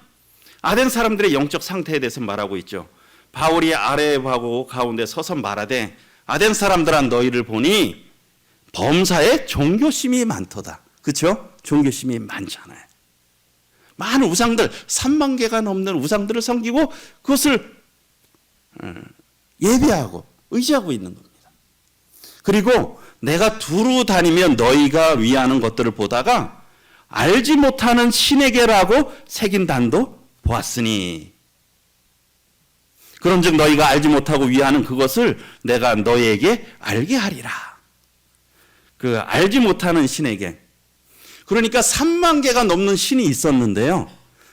Speaker 1: 아덴 사람들의 영적 상태에 대해서 말하고 있죠. 바울이 아레오바고 가운데 서서 말하되 아덴 사람들아 너희를 보니 범사에 종교심이 많도다. 그렇죠? 종교심이 많잖아요. 많은 우상들, 3만 개가 넘는 우상들을 섬기고 그것을 예배하고 의지하고 있는 겁니다. 그리고 내가 두루 다니며 너희가 위하는 것들을 보다가 알지 못하는 신에게라고 새긴 단도 보았으니 그런즉 너희가 알지 못하고 위하는 그것을 내가 너희에게 알게 하리라. 그 알지 못하는 신에게. 그러니까 3만 개가 넘는 신이 있었는데요.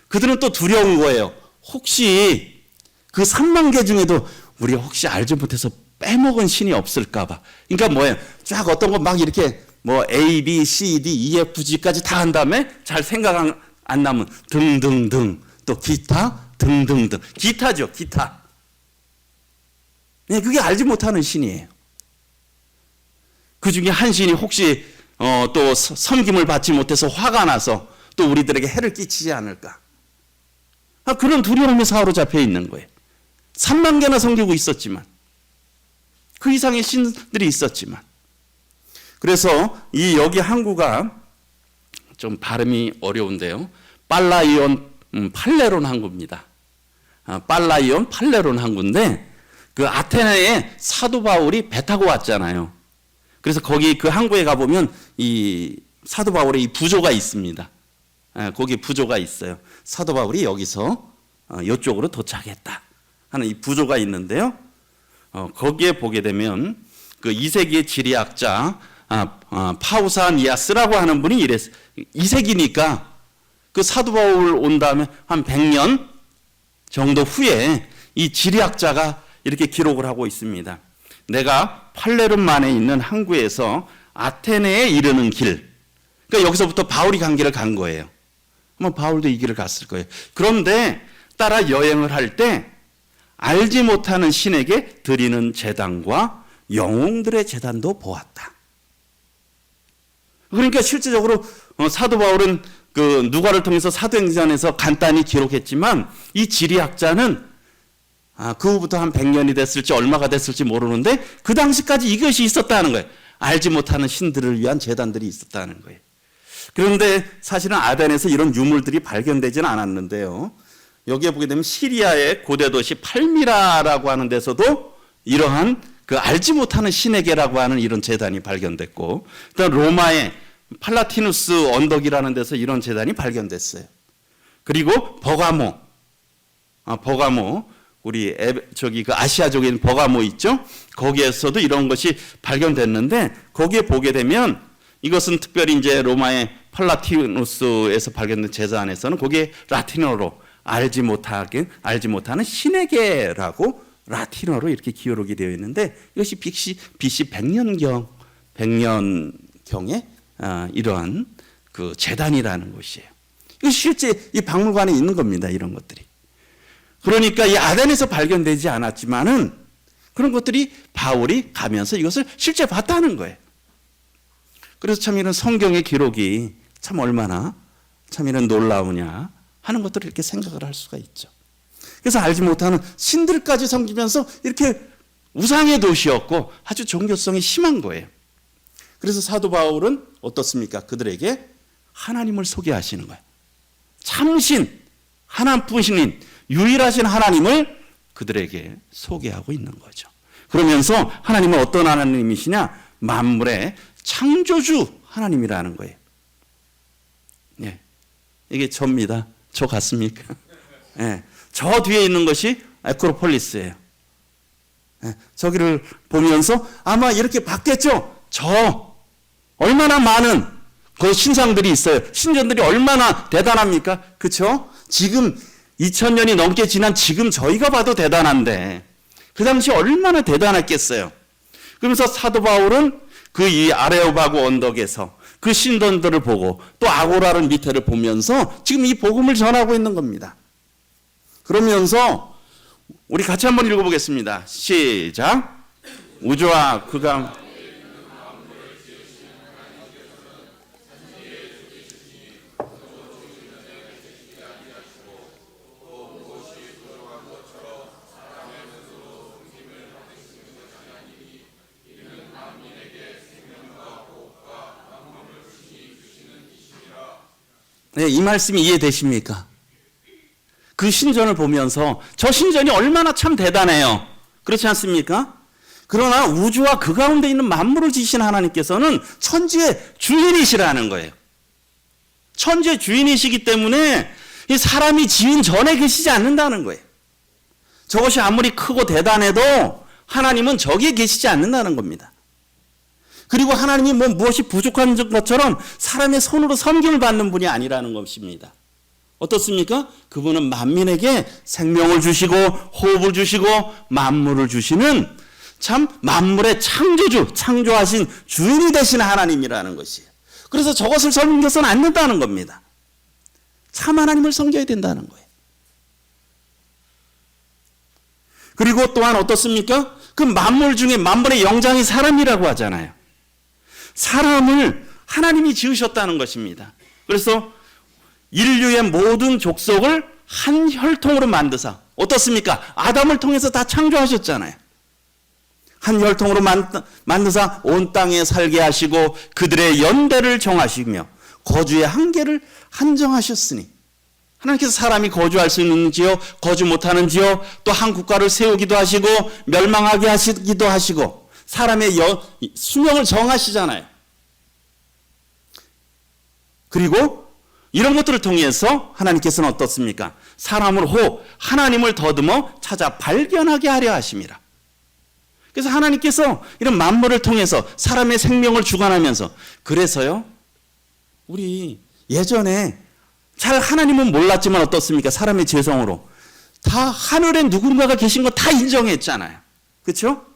Speaker 1: 그들은 또 두려운 거예요. 혹시 그 3만 개 중에도 우리가 혹시 알지 못해서 빼먹은 신이 없을까 봐. 그러니까 뭐예요? 쫙 어떤 거 막 이렇게 뭐 A, B, C, D, E, F, G까지 다 한 다음에 잘 생각 안 나면 등등등 또 기타 등등등. 기타죠, 기타. 네, 그게 알지 못하는 신이에요. 그 중에 한 신이 혹시 또 섬김을 받지 못해서 화가 나서 또 우리들에게 해를 끼치지 않을까. 그런 두려움에 사로잡혀 있는 거예요. 3만 개나 섬기고 있었지만 그 이상의 신들이 있었지만 그래서 이 여기 항구가 좀 발음이 어려운데요. 빨라이온 팔레론 항구입니다. 빨라이온 팔레론 항구인데 그 아테네에 사도 바울이 배 타고 왔잖아요. 그래서 거기 그 항구에 가보면 이 사도 바울의 이 부조가 있습니다. 거기 부조가 있어요. 사도 바울이 여기서 이쪽으로 도착했다 하는 이 부조가 있는데요. 거기에 보게 되면 그 2세기의 지리학자 파우사니아스라고 하는 분이 이랬어요. 2세기니까 그 사도 바울 온 다음에 한 100년 정도 후에 이 지리학자가 이렇게 기록을 하고 있습니다. 내가 팔레름만에 있는 항구에서 아테네에 이르는 길. 그러니까 여기서부터 바울이 간 길을 간 거예요. 아마 바울도 이 길을 갔을 거예요. 그런데 따라 여행을 할 때 알지 못하는 신에게 드리는 제단과 영웅들의 제단도 보았다. 그러니까 실제적으로 사도 바울은 그 누가를 통해서 사도행전에서 간단히 기록했지만 이 지리학자는 그 후부터 한 100년이 됐을지 얼마가 됐을지 모르는데 그 당시까지 이것이 있었다는 거예요. 알지 못하는 신들을 위한 제단들이 있었다는 거예요. 그런데 사실은 아덴에서 이런 유물들이 발견되지는 않았는데요. 여기에 보게 되면 시리아의 고대 도시 팔미라라고 하는 데서도 이러한 그 알지 못하는 신에게라고 하는 이런 제단이 발견됐고, 또 로마의 팔라티누스 언덕이라는 데서 이런 제단이 발견됐어요. 그리고 버가모 우리 저기 그 아시아쪽에 있는 버가모 있죠? 거기에서도 이런 것이 발견됐는데 거기에 보게 되면 이것은 특별히 이제 로마의 팔라티누스에서 발견된 제단에서는 거기에 라틴어로 알지 못하는 신에게라고 라틴어로 이렇게 기록이 되어 있는데 이것이 BC 100년경에 이러한 그 제단이라는 것이에요. 이거 실제 이 박물관에 있는 겁니다. 이런 것들이. 그러니까 이 아덴에서 발견되지 않았지만은 그런 것들이 바울이 가면서 이것을 실제 봤다는 거예요. 그래서 참 이런 성경의 기록이 참 얼마나 참 이런 놀라우냐 하는 것들을 이렇게 생각을 할 수가 있죠. 그래서 알지 못하는 신들까지 섬기면서 이렇게 우상의 도시였고 아주 종교성이 심한 거예요. 그래서 사도 바울은 어떻습니까? 그들에게 하나님을 소개하시는 거예요. 참신, 하나뿐이신 유일하신 하나님을 그들에게 소개하고 있는 거죠. 그러면서 하나님은 어떤 하나님이시냐? 만물의 창조주 하나님이라는 거예요. 네. 이게 저입니다. 저 같습니까? 네. 저 뒤에 있는 것이 아크로폴리스예요. 저기를 보면서 아마 이렇게 봤겠죠. 저 얼마나 많은 그 신상들이 있어요. 신전들이 얼마나 대단합니까? 그렇죠? 지금 2000년이 넘게 지난 지금 저희가 봐도 대단한데 그 당시 얼마나 대단했겠어요. 그러면서 사도 바울은 그 이 아레오바고 언덕에서 그 신전들을 보고 또 아고라를 밑에를 보면서 지금 이 복음을 전하고 있는 겁니다. 그러면서 우리 같이 한번 읽어보겠습니다. 시작. 우주와 그가 네, 이 말씀이 이해되십니까? 그 신전을 보면서 저 신전이 얼마나 참 대단해요. 그렇지 않습니까? 그러나 우주와 그 가운데 있는 만물을 지으신 하나님께서는 천지의 주인이시라는 거예요. 천지의 주인이시기 때문에 이 사람이 지은 전에 계시지 않는다는 거예요. 저것이 아무리 크고 대단해도 하나님은 저기에 계시지 않는다는 겁니다. 그리고 하나님이 무엇이 부족한 것처럼 사람의 손으로 섬김을 받는 분이 아니라는 것입니다. 어떻습니까? 그분은 만민에게 생명을 주시고 호흡을 주시고 만물을 주시는 참 만물의 창조주, 창조하신 주인이 되신 하나님이라는 것이에요. 그래서 저것을 섬겨서는 안 된다는 겁니다. 참 하나님을 섬겨야 된다는 거예요. 그리고 또한 어떻습니까? 그 만물 중에 만물의 영장이 사람이라고 하잖아요. 사람을 하나님이 지으셨다는 것입니다. 그래서 인류의 모든 족속을 한 혈통으로 만드사 어떻습니까? 아담을 통해서 다 창조하셨잖아요. 한 혈통으로 만드사 온 땅에 살게 하시고 그들의 연대를 정하시며 거주의 한계를 한정하셨으니 하나님께서 사람이 거주할 수 있는지요 거주 못하는지요 또 한 국가를 세우기도 하시고 멸망하게 하시기도 하시고 사람의 수명을 정하시잖아요. 그리고 이런 것들을 통해서 하나님께서는 어떻습니까? 사람을 하나님을 더듬어 찾아 발견하게 하려 하심이라. 그래서 하나님께서 이런 만물을 통해서 사람의 생명을 주관하면서 그래서요 우리 예전에 잘 하나님은 몰랐지만 어떻습니까? 사람의 죄성으로 다 하늘에 누군가가 계신 거 다 인정했잖아요. 그렇죠?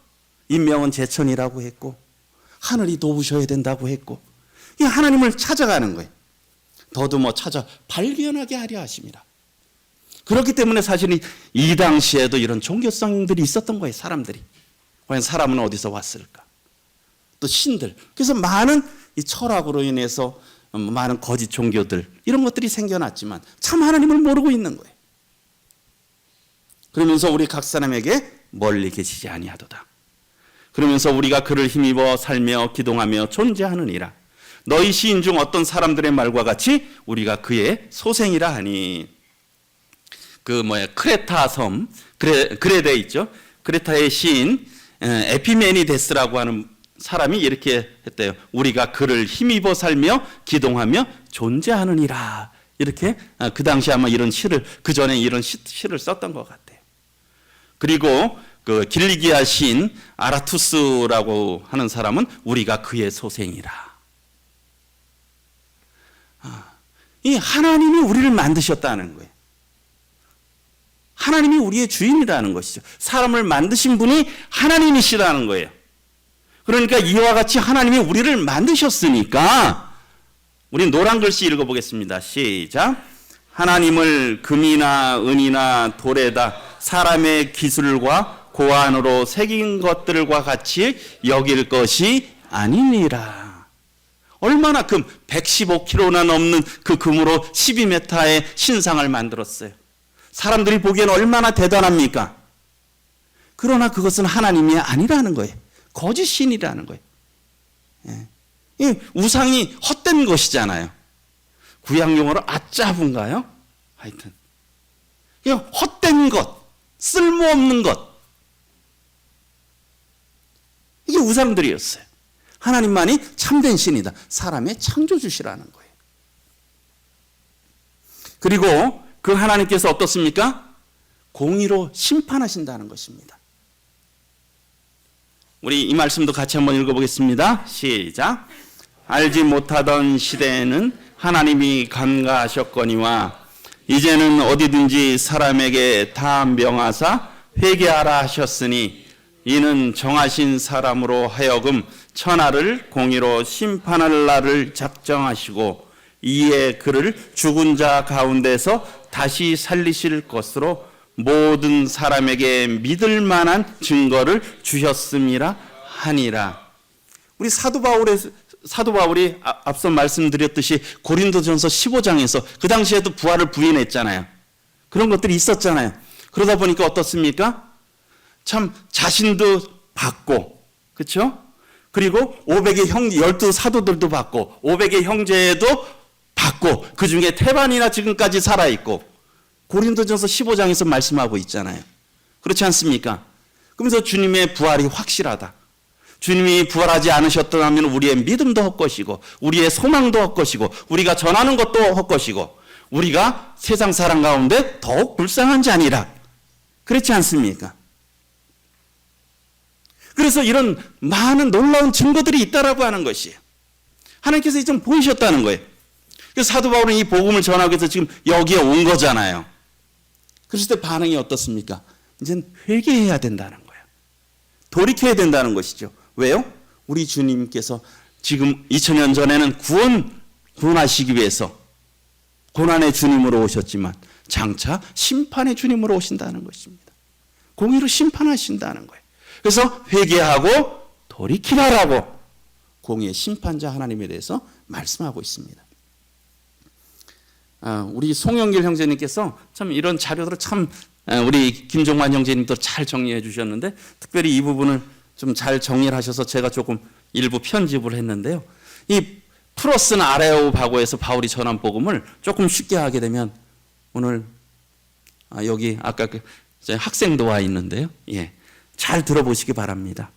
Speaker 1: 인명은 제천이라고 했고 하늘이 도우셔야 된다고 했고 이 하나님을 찾아가는 거예요. 더듬어 찾아 발견하게 하려 하심이라. 그렇기 때문에 사실 이 당시에도 이런 종교성들이 있었던 거예요. 사람들이. 과연 사람은 어디서 왔을까? 또 신들. 그래서 많은 이 철학으로 인해서 많은 거짓 종교들 이런 것들이 생겨났지만 참 하나님을 모르고 있는 거예요. 그러면서 우리 각 사람에게 멀리 계시지 아니하도다. 그러면서 우리가 그를 힘입어 살며 기동하며 존재하느니라. 너희 시인 중 어떤 사람들의 말과 같이 우리가 그의 소생이라 하니. 크레타 섬 그레데 있죠. 크레타의 시인 에피메니데스라고 하는 사람이 이렇게 했대요. 우리가 그를 힘입어 살며 기동하며 존재하느니라. 이렇게 그 당시 아마 이런 시를 그 전에 이런 시를 썼던 것 같아요. 그리고 그 길리기아 시인 아라투스라고 하는 사람은 우리가 그의 소생이라. 이 하나님이 우리를 만드셨다는 거예요. 하나님이 우리의 주인이라는 것이죠. 사람을 만드신 분이 하나님이시라는 거예요. 그러니까 이와 같이 하나님이 우리를 만드셨으니까 우리 노란 글씨 읽어보겠습니다. 시작. 하나님을 금이나 은이나 돌에다 사람의 기술과 고안으로 새긴 것들과 같이 여길 것이 아니니라. 얼마나 금 115kg나 넘는 그 금으로 12m의 신상을 만들었어요. 사람들이 보기엔 얼마나 대단합니까? 그러나 그것은 하나님이 아니라는 거예요. 거짓 신이라는 거예요. 이 우상이 헛된 것이잖아요. 구약 용어로 아짜분가요? 하여튼 이 헛된 것, 쓸모없는 것 이게 우상들이었어요. 하나님만이 참된 신이다. 사람의 창조주시라는 거예요. 그리고 그 하나님께서 어떻습니까? 공의로 심판하신다는 것입니다. 우리 이 말씀도 같이 한번 읽어보겠습니다. 시작. 알지 못하던 시대에는 하나님이 간과하셨거니와 이제는 어디든지 사람에게 다 명하사 회개하라 하셨으니 이는 정하신 사람으로 하여금 천하를 공의로 심판할 날을 작정하시고 이에 그를 죽은 자 가운데서 다시 살리실 것으로 모든 사람에게 믿을 만한 증거를 주셨음이라 하니라. 우리 사도 바울이 앞서 말씀드렸듯이 고린도전서 15장에서 그 당시에도 부활을 부인했잖아요. 그런 것들이 있었잖아요. 그러다 보니까 어떻습니까? 참 자신도 받고, 그렇죠? 그리고 500의 12 사도들도 받고 500의 형제도 받고 그 중에 태반이나 지금까지 살아있고 고린도전서 15장에서 말씀하고 있잖아요. 그렇지 않습니까? 그러면서 주님의 부활이 확실하다. 주님이 부활하지 않으셨더라면 우리의 믿음도 헛것이고 우리의 소망도 헛것이고 우리가 전하는 것도 헛것이고 우리가 세상 사람 가운데 더욱 불쌍한 자니라. 그렇지 않습니까? 그래서 이런 많은 놀라운 증거들이 있다라고 하는 것이에요. 하나님께서 이제 보이셨다는 거예요. 그래서 사도 바울은 이 복음을 전하기 위해서 지금 여기에 온 거잖아요. 그랬을 때 반응이 어떻습니까? 이제는 회개해야 된다는 거예요. 돌이켜야 된다는 것이죠. 왜요? 우리 주님께서 지금 2000년 전에는 구원하시기 위해서 고난의 주님으로 오셨지만 장차 심판의 주님으로 오신다는 것입니다. 공의로 심판하신다는 거예요. 그래서 회개하고 돌이키라라고 공의의 심판자 하나님에 대해서 말씀하고 있습니다. 우리 송영길 형제님께서 참 이런 자료들을 참 우리 김종만 형제님도 잘 정리해 주셨는데 특별히 이 부분을 좀 잘 정리를 하셔서 제가 조금 일부 편집을 했는데요. 이 프로스는 아레오바고에서 바울이 전한 복음을 조금 쉽게 하게 되면 오늘 여기 아까 학생도 와 있는데요. 예, 잘 들어보시기 바랍니다.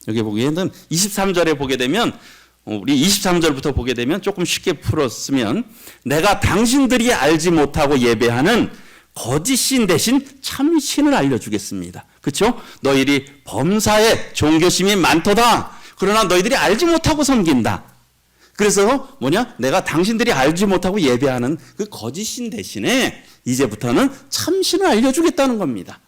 Speaker 1: 여기 보기에는 23절에 보게 되면 우리 23절부터 보게 되면 조금 쉽게 풀었으면 내가 당신들이 알지 못하고 예배하는 거짓신 대신 참신을 알려주겠습니다. 그렇죠? 너희들이 범사에 종교심이 많도다. 그러나 너희들이 알지 못하고 섬긴다. 그래서 내가 당신들이 알지 못하고 예배하는 그 거짓신 대신에 이제부터는 참신을 알려주겠다는 겁니다.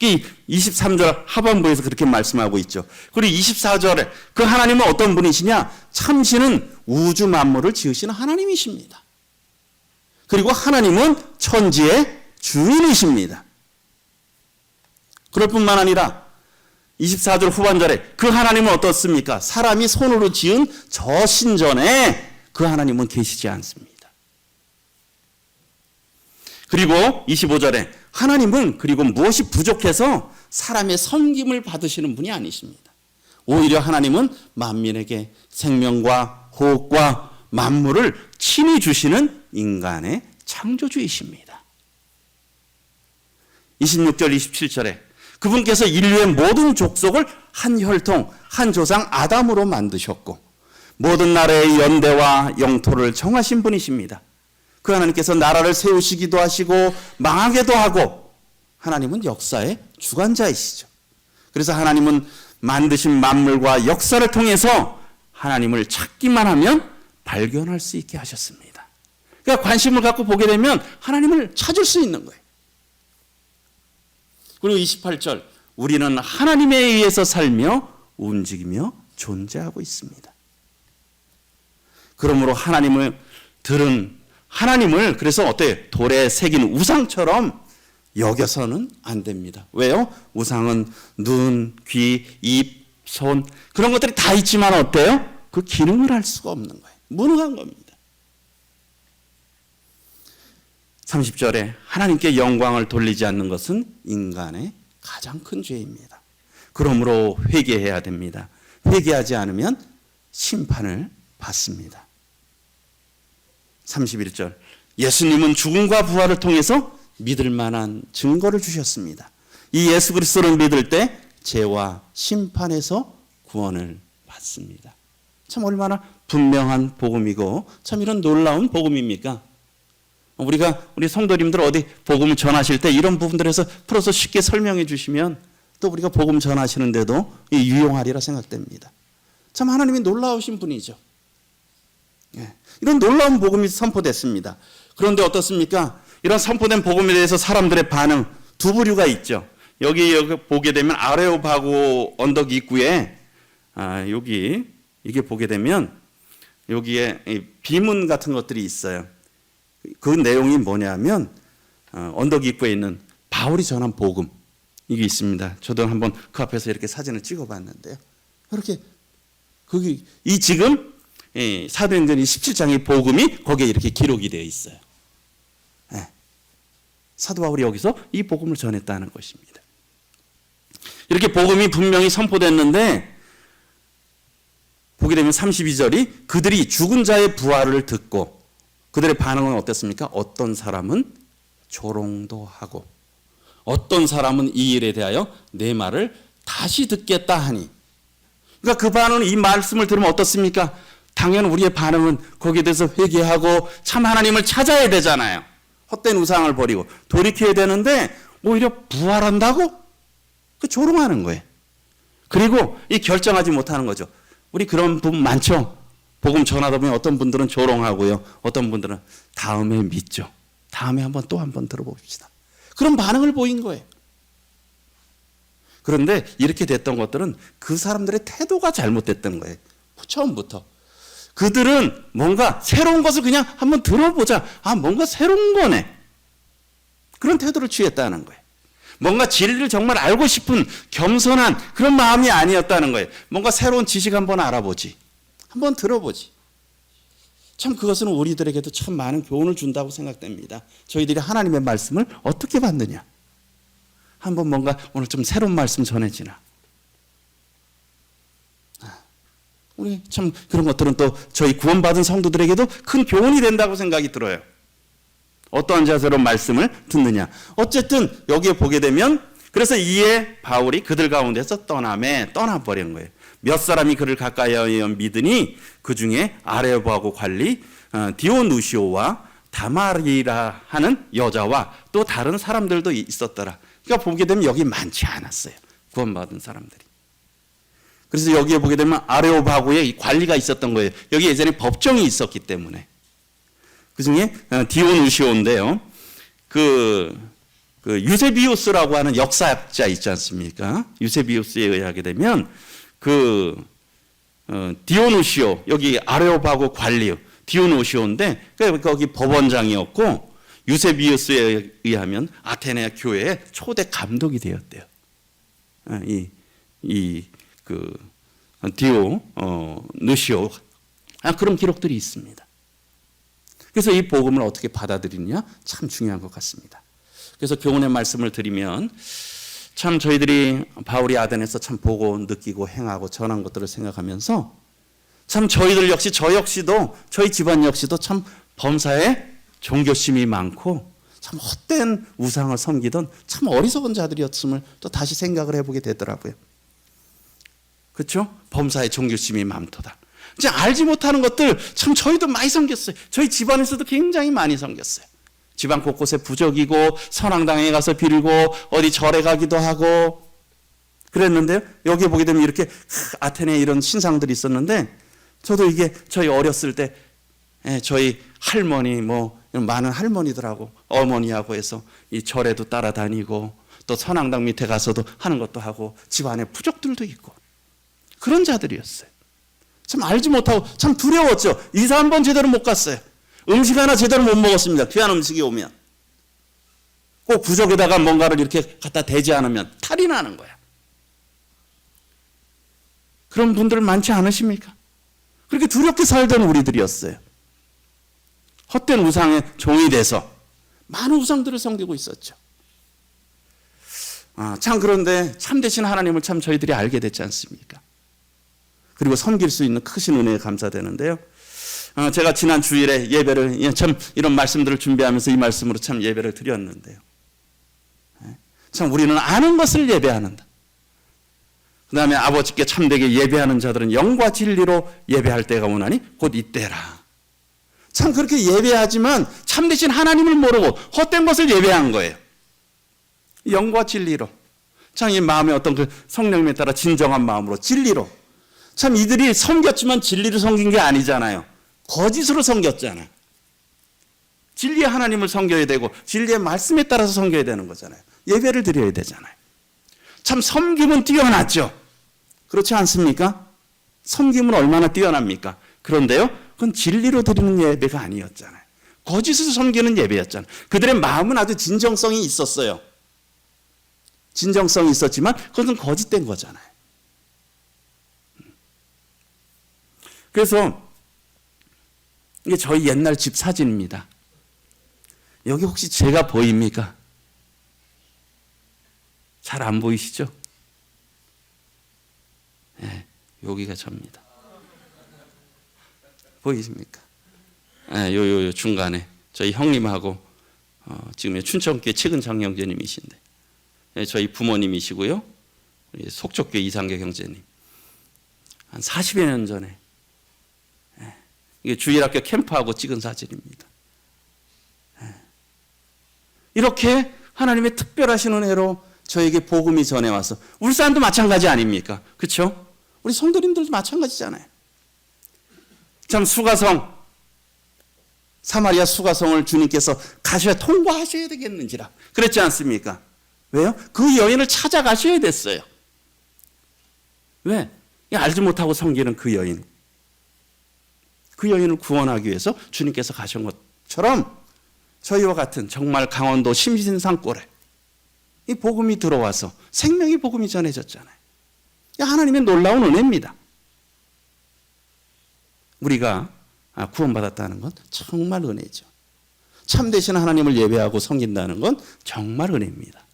Speaker 1: 23절 하반부에서 그렇게 말씀하고 있죠. 그리고 24절에 그 하나님은 어떤 분이시냐? 참신은 우주 만물을 지으시는 하나님이십니다. 그리고 하나님은 천지의 주인이십니다. 그럴 뿐만 아니라 24절 후반절에 그 하나님은 어떻습니까? 사람이 손으로 지은 저 신전에 그 하나님은 계시지 않습니다. 그리고 25절에 하나님은 그리고 무엇이 부족해서 사람의 섬김을 받으시는 분이 아니십니다. 오히려 하나님은 만민에게 생명과 호흡과 만물을 친히 주시는 인간의 창조주이십니다. 26절 27절에 그분께서 인류의 모든 족속을 한 혈통 한 조상 아담으로 만드셨고 모든 나라의 연대와 영토를 정하신 분이십니다. 그 하나님께서 나라를 세우시기도 하시고 망하게도 하고 하나님은 역사의 주관자이시죠. 그래서 하나님은 만드신 만물과 역사를 통해서 하나님을 찾기만 하면 발견할 수 있게 하셨습니다. 그러니까 관심을 갖고 보게 되면 하나님을 찾을 수 있는 거예요. 그리고 28절 우리는 하나님에 의해서 살며 움직이며 존재하고 있습니다. 그러므로 하나님을 그래서 어때요? 돌에 새긴 우상처럼 여겨서는 안 됩니다. 왜요? 우상은 눈, 귀, 입, 손 그런 것들이 다 있지만 어때요? 그 기능을 할 수가 없는 거예요. 무능한 겁니다. 30절에 하나님께 영광을 돌리지 않는 것은 인간의 가장 큰 죄입니다. 그러므로 회개해야 됩니다. 회개하지 않으면 심판을 받습니다. 31절 예수님은 죽음과 부활을 통해서 믿을 만한 증거를 주셨습니다. 이 예수 그리스도를 믿을 때 죄와 심판에서 구원을 받습니다. 참 얼마나 분명한 복음이고 참 이런 놀라운 복음입니까? 우리 성도님들 어디 복음을 전하실 때 이런 부분들에서 풀어서 쉽게 설명해 주시면 또 우리가 복음 전하시는데도 유용하리라 생각됩니다. 참 하나님이 놀라우신 분이죠. 예. 이런 놀라운 복음이 선포됐습니다. 그런데 어떻습니까? 이런 선포된 복음에 대해서 사람들의 반응 두 부류가 있죠. 여기 보게 되면 아레오바고 언덕 입구에 여기 이게 보게 되면 여기에 비문 같은 것들이 있어요. 그 내용이 뭐냐면 언덕 입구에 있는 바울이 전한 복음 이게 있습니다. 저도 한번 그 앞에서 이렇게 사진을 찍어봤는데요. 이렇게 거기 지금 사도행전 17장의 복음이 거기에 이렇게 기록이 되어 있어요. 네. 사도 바울이 여기서 이 복음을 전했다는 것입니다. 이렇게 복음이 분명히 선포됐는데 보게 되면 32절이 그들이 죽은 자의 부활을 듣고 그들의 반응은 어땠습니까? 어떤 사람은 조롱도 하고 어떤 사람은 이 일에 대하여 내 말을 다시 듣겠다 하니 그러니까 그 반응은 이 말씀을 들으면 어떻습니까? 당연 우리의 반응은 거기에 대해서 회개하고 참 하나님을 찾아야 되잖아요. 헛된 우상을 버리고 돌이켜야 되는데 오히려 부활한다고? 그 조롱하는 거예요. 그리고 이 결정하지 못하는 거죠. 우리 그런 부분 많죠. 복음 전하다 보면 어떤 분들은 조롱하고요. 어떤 분들은 다음에 믿죠. 다음에 또 한 번 들어봅시다. 그런 반응을 보인 거예요. 그런데 이렇게 됐던 것들은 그 사람들의 태도가 잘못됐던 거예요. 처음부터. 그들은 뭔가 새로운 것을 그냥 한번 들어보자. 뭔가 새로운 거네. 그런 태도를 취했다는 거예요. 뭔가 진리를 정말 알고 싶은 겸손한 그런 마음이 아니었다는 거예요. 뭔가 새로운 지식 한번 알아보지. 한번 들어보지. 참 그것은 우리들에게도 참 많은 교훈을 준다고 생각됩니다. 저희들이 하나님의 말씀을 어떻게 받느냐. 한번 뭔가 오늘 좀 새로운 말씀 전해지나. 우리 참 그런 것들은 또 저희 구원받은 성도들에게도 큰 교훈이 된다고 생각이 들어요. 어떠한 자세로 말씀을 듣느냐. 어쨌든 여기에 보게 되면 그래서 이에 바울이 그들 가운데서 떠나버린 거예요. 몇 사람이 그를 가까이하여 믿으니 그 중에 아레오바고 관리 디오누시오와 다마리라 하는 여자와 또 다른 사람들도 있었더라. 그러니까 보게 되면 여기 많지 않았어요. 구원받은 사람들이. 그래서 여기에 보게 되면 아레오바고에 관리가 있었던 거예요. 여기 예전에 법정이 있었기 때문에. 그 중에 디오누시오인데요. 그 유세비우스라고 하는 역사학자 있지 않습니까? 유세비우스에 의하게 되면 디오누시오 여기 아레오바고 관리 디오누시오인데 거기 법원장이었고 유세비우스에 의하면 아테네 교회의 초대 감독이 되었대요. 디오누시오 그런 기록들이 있습니다. 그래서 이 복음을 어떻게 받아들이느냐 참 중요한 것 같습니다. 그래서 교훈의 말씀을 드리면 참 저희들이 바울이 아덴에서 참 보고 느끼고 행하고 전한 것들을 생각하면서 참 저희들 역시 저 역시도 저희 집안 역시도 참 범사에 종교심이 많고 참 헛된 우상을 섬기던 참 어리석은 자들이었음을 또 다시 생각을 해보게 되더라고요. 그렇죠? 범사에 종교심이 많도다. 이제 알지 못하는 것들 참 저희도 많이 섬겼어요. 저희 집안에서도 굉장히 많이 섬겼어요. 집안 곳곳에 부적이고 선앙당에 가서 빌고 어디 절에 가기도 하고 그랬는데요. 여기에 보게 되면 이렇게 아테네에 이런 신상들이 있었는데 저도 이게 저희 어렸을 때 저희 할머니 많은 할머니들하고 어머니하고 해서 이 절에도 따라다니고 또 선앙당 밑에 가서도 하는 것도 하고 집안에 부적들도 있고 그런 자들이었어요. 참 알지 못하고 참 두려웠죠. 이사 한 번 제대로 못 갔어요. 음식 하나 제대로 못 먹었습니다. 귀한 음식이 오면. 꼭 부적에다가 뭔가를 이렇게 갖다 대지 않으면 탈이 나는 거야. 그런 분들 많지 않으십니까? 그렇게 두렵게 살던 우리들이었어요. 헛된 우상의 종이 돼서 많은 우상들을 섬기고 있었죠. 참 그런데 참되신 하나님을 참 저희들이 알게 됐지 않습니까? 그리고 섬길 수 있는 크신 은혜에 감사되는데요. 제가 지난 주일에 예배를 참 이런 말씀들을 준비하면서 이 말씀으로 참 예배를 드렸는데요. 참 우리는 아는 것을 예배하는다. 그 다음에 아버지께 참되게 예배하는 자들은 영과 진리로 예배할 때가 오나니 곧 이때라. 참 그렇게 예배하지만 참되신 하나님을 모르고 헛된 것을 예배한 거예요. 영과 진리로. 참 이 마음의 어떤 그 성령님에 따라 진정한 마음으로 진리로. 참 이들이 섬겼지만 진리를 섬긴 게 아니잖아요. 거짓으로 섬겼잖아요. 진리의 하나님을 섬겨야 되고 진리의 말씀에 따라서 섬겨야 되는 거잖아요. 예배를 드려야 되잖아요. 참 섬김은 뛰어났죠. 그렇지 않습니까? 섬김은 얼마나 뛰어납니까? 그런데요, 그건 진리로 드리는 예배가 아니었잖아요. 거짓으로 섬기는 예배였잖아요. 그들의 마음은 아주 진정성이 있었어요. 진정성이 있었지만 그것은 거짓된 거잖아요. 그래서 이게 저희 옛날 집 사진입니다. 여기 혹시 제가 보입니까? 잘 안 보이시죠? 네, 여기가 접니다. 보이십니까? 네, 요 중간에 저희 형님하고 지금 춘천교회 최근 장형제님이신데, 네, 저희 부모님이시고요. 속초교회 이상교 형제님. 한 40여 년 전에 네, 이게 주일학교 캠프하고 찍은 사진입니다. 네. 이렇게 하나님의 특별하신 은혜로 저에게 복음이 전해와서, 울산도 마찬가지 아닙니까? 그렇죠? 우리 성도님들도 마찬가지잖아요. 참 수가성, 사마리아 수가성을 주님께서 가셔야 통과하셔야 되겠는지라 그랬지 않습니까? 왜요? 그 여인을 찾아가셔야 됐어요. 왜? 알지 못하고 섬기는 그 여인. 그 여인을 구원하기 위해서 주님께서 가신 것처럼 저희와 같은 정말 강원도 심신산골에 이 복음이 들어와서 생명의 복음이 전해졌잖아요. 하나님의 놀라운 은혜입니다. 우리가 구원받았다는 건 정말 은혜죠. 참되신 하나님을 예배하고 섬긴다는 건 정말 은혜입니다.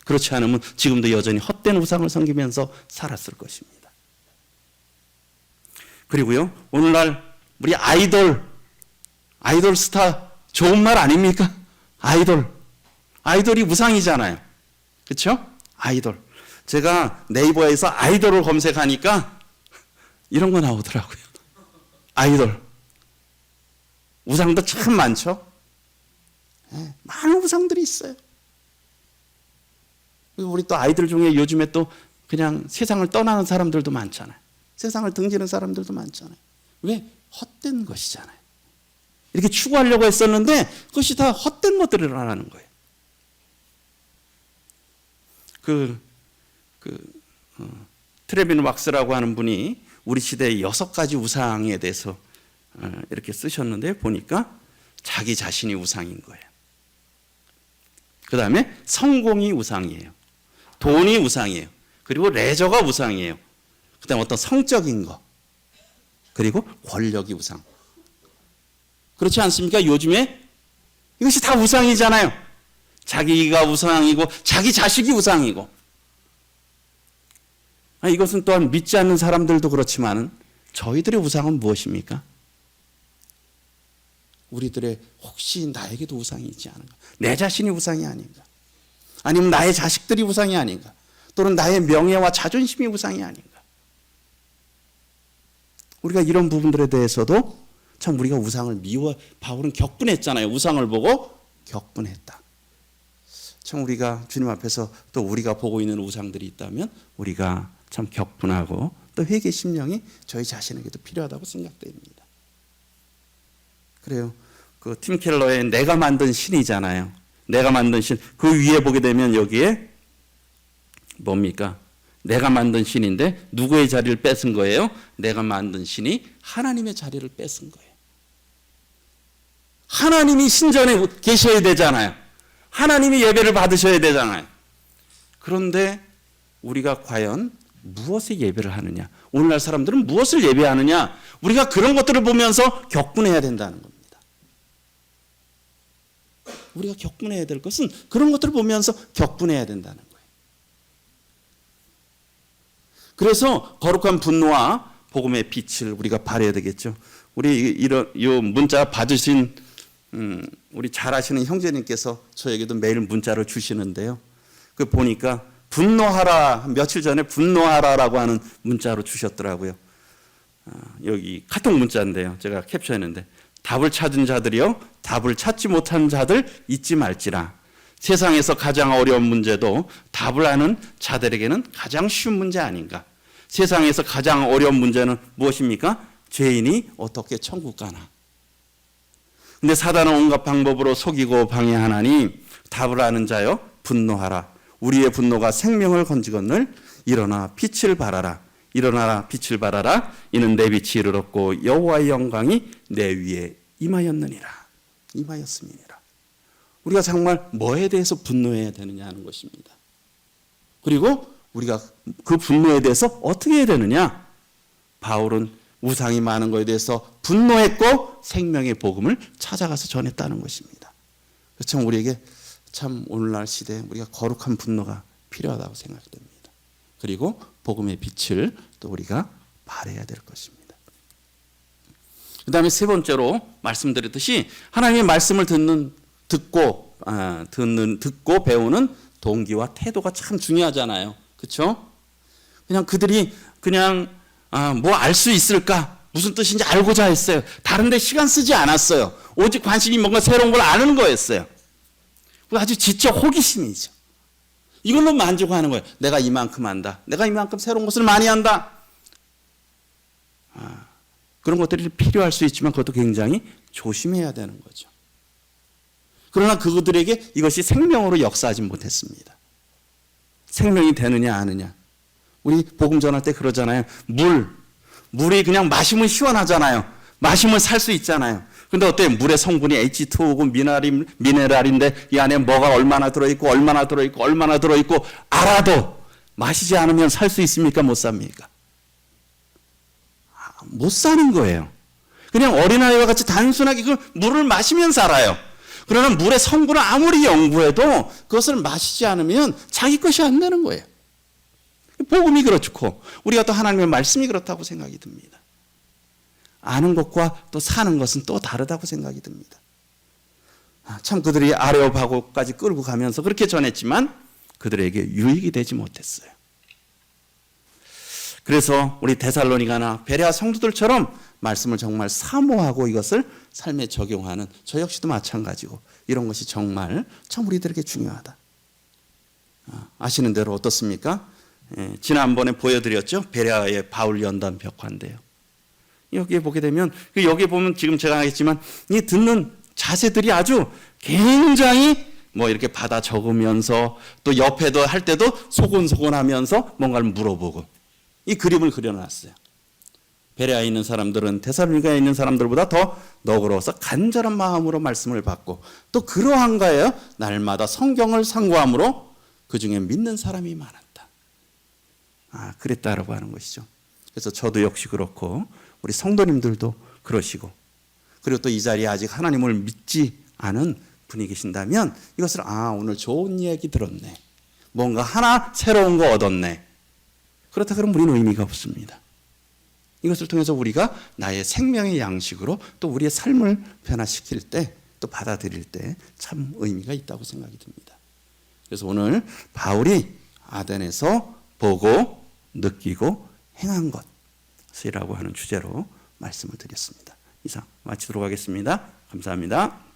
Speaker 1: 그렇지 않으면 지금도 여전히 헛된 우상을 섬기면서 살았을 것입니다. 그리고요, 오늘날 우리 아이돌 스타 좋은 말 아닙니까? 아이돌이 우상이잖아요. 그렇죠? 아이돌. 제가 네이버에서 아이돌을 검색하니까 이런 거 나오더라고요. 아이돌. 우상도 참 많죠? 네, 많은 우상들이 있어요. 우리 또 아이들 중에 요즘에 또 그냥 세상을 떠나는 사람들도 많잖아요. 세상을 등지는 사람들도 많잖아요. 왜? 헛된 것이잖아요. 이렇게 추구하려고 했었는데 그것이 다 헛된 것들이라는 거예요. 트레빈 왁스라고 하는 분이 우리 시대의 6가지 우상에 대해서 이렇게 쓰셨는데, 보니까 자기 자신이 우상인 거예요. 그 다음에 성공이 우상이에요. 돈이 우상이에요. 그리고 레저가 우상이에요. 그 다음에 어떤 성적인 거. 그리고 권력이 우상. 그렇지 않습니까? 요즘에 이것이 다 우상이잖아요. 자기가 우상이고 자기 자식이 우상이고. 이것은 또한 믿지 않는 사람들도 그렇지만 저희들의 우상은 무엇입니까? 우리들의 혹시 나에게도 우상이 있지 않은가? 내 자신이 우상이 아닌가? 아니면 나의 자식들이 우상이 아닌가? 또는 나의 명예와 자존심이 우상이 아닌가? 우리가 이런 부분들에 대해서도 참 우리가 우상을 미워, 바울은 격분했잖아요. 우상을 보고 격분했다. 참 우리가 주님 앞에서 또 우리가 보고 있는 우상들이 있다면 우리가 참 격분하고 또 회개 심령이 저희 자신에게도 필요하다고 생각됩니다. 그래요. 그 팀 켈러의 내가 만든 신이잖아요. 내가 만든 신. 그 위에 보게 되면 여기에 뭡니까? 내가 만든 신인데 누구의 자리를 뺏은 거예요? 내가 만든 신이 하나님의 자리를 뺏은 거예요. 하나님이 신전에 계셔야 되잖아요. 하나님이 예배를 받으셔야 되잖아요. 그런데 우리가 과연 무엇에 예배를 하느냐? 오늘날 사람들은 무엇을 예배하느냐? 우리가 그런 것들을 보면서 격분해야 된다는 겁니다. 우리가 격분해야 될 것은 그런 것들을 보면서 격분해야 된다는 거예요. 그래서 거룩한 분노와 복음의 빛을 우리가 발해야 되겠죠. 우리 이 문자 받으신 우리 잘 아시는 형제님께서 저에게도 매일 문자를 주시는데요. 그 보니까 분노하라, 며칠 전에 분노하라라고 하는 문자로 주셨더라고요. 여기 카톡 문자인데요. 제가 캡처했는데 답을 찾은 자들이요 답을 찾지 못한 자들 잊지 말지라. 세상에서 가장 어려운 문제도 답을 아는 자들에게는 가장 쉬운 문제 아닌가. 세상에서 가장 어려운 문제는 무엇입니까? 죄인이 어떻게 천국 가나. 근데 사단은 온갖 방법으로 속이고 방해하나니 답을 아는 자여 분노하라. 우리의 분노가 생명을 건지거늘 일어나 빛을 발하라. 일어나라 빛을 발하라. 이는 내 빛이 이르렀고 여호와의 영광이 내 위에 임하였느니라. 임하였음이니라. 우리가 정말 뭐에 대해서 분노해야 되느냐 하는 것입니다. 그리고 우리가 그 분노에 대해서 어떻게 해야 되느냐? 바울은 우상이 많은 것에 대해서 분노했고 생명의 복음을 찾아가서 전했다는 것입니다. 참 우리에게 참 오늘날 시대에 우리가 거룩한 분노가 필요하다고 생각됩니다. 그리고 복음의 빛을 또 우리가 발해야 될 것입니다. 그 다음에 세 번째로 말씀드렸듯이 하나님의 말씀을 듣고 배우는 동기와 태도가 참 중요하잖아요. 그렇죠? 그냥 그들이 뭐 알 수 있을까? 무슨 뜻인지 알고자 했어요. 다른 데 시간 쓰지 않았어요. 오직 관심이 뭔가 새로운 걸 아는 거였어요. 아주 지적 호기심이죠. 이걸로 만족하는 거예요. 내가 이만큼 안다. 내가 이만큼 새로운 것을 많이 한다. 그런 것들이 필요할 수 있지만 그것도 굉장히 조심해야 되는 거죠. 그러나 그들에게 이것이 생명으로 역사하지 못했습니다. 생명이 되느냐 아느냐. 우리 복음 전할 때 그러잖아요. 물이 그냥 마시면 시원하잖아요. 마시면 살 수 있잖아요. 근데 어때요? 물의 성분이 H2O고 미네랄인데 이 안에 뭐가 얼마나 들어있고 알아도 마시지 않으면 살 수 있습니까? 못 삽니까? 못 사는 거예요. 그냥 어린아이와 같이 단순하게 그 물을 마시면 살아요. 그러나 물의 성분을 아무리 연구해도 그것을 마시지 않으면 자기 것이 안 되는 거예요. 복음이 그렇고 우리가 또 하나님의 말씀이 그렇다고 생각이 듭니다. 아는 것과 또 사는 것은 또 다르다고 생각이 듭니다. 참 그들이 아레오파고까지 끌고 가면서 그렇게 전했지만 그들에게 유익이 되지 못했어요. 그래서 우리 데살로니가나 베레아 성도들처럼 말씀을 정말 사모하고 이것을 삶에 적용하는 저 역시도 마찬가지고 이런 것이 정말 참 우리들에게 중요하다. 아시는 대로 어떻습니까? 지난번에 보여드렸죠. 베레아의 바울 연단 벽화인데요. 여기에 보게 되면 여기에 보면 지금 제가 하겠지만 이 듣는 자세들이 아주 굉장히 뭐 이렇게 받아 적으면서 또 옆에도 할 때도 소곤소곤하면서 뭔가를 물어보고 이 그림을 그려놨어요. 베레아에 있는 사람들은 데살로니가에 있는 사람들보다 더 너그러워서 간절한 마음으로 말씀을 받고 또 그러한 거예요. 날마다 성경을 상고함으로 그중에 믿는 사람이 많았다. 그랬다라고 하는 것이죠. 그래서 저도 역시 그렇고 우리 성도님들도 그러시고 그리고 또 이 자리에 아직 하나님을 믿지 않은 분이 계신다면 이것을 오늘 좋은 이야기 들었네. 뭔가 하나 새로운 거 얻었네. 그렇다 그러면 우리는 의미가 없습니다. 이것을 통해서 우리가 나의 생명의 양식으로 또 우리의 삶을 변화시킬 때 또 받아들일 때 참 의미가 있다고 생각이 듭니다. 그래서 오늘 바울이 아덴에서 보고 느끼고 행한 것이라고 하는 주제로 말씀을 드렸습니다. 이상 마치도록 하겠습니다. 감사합니다.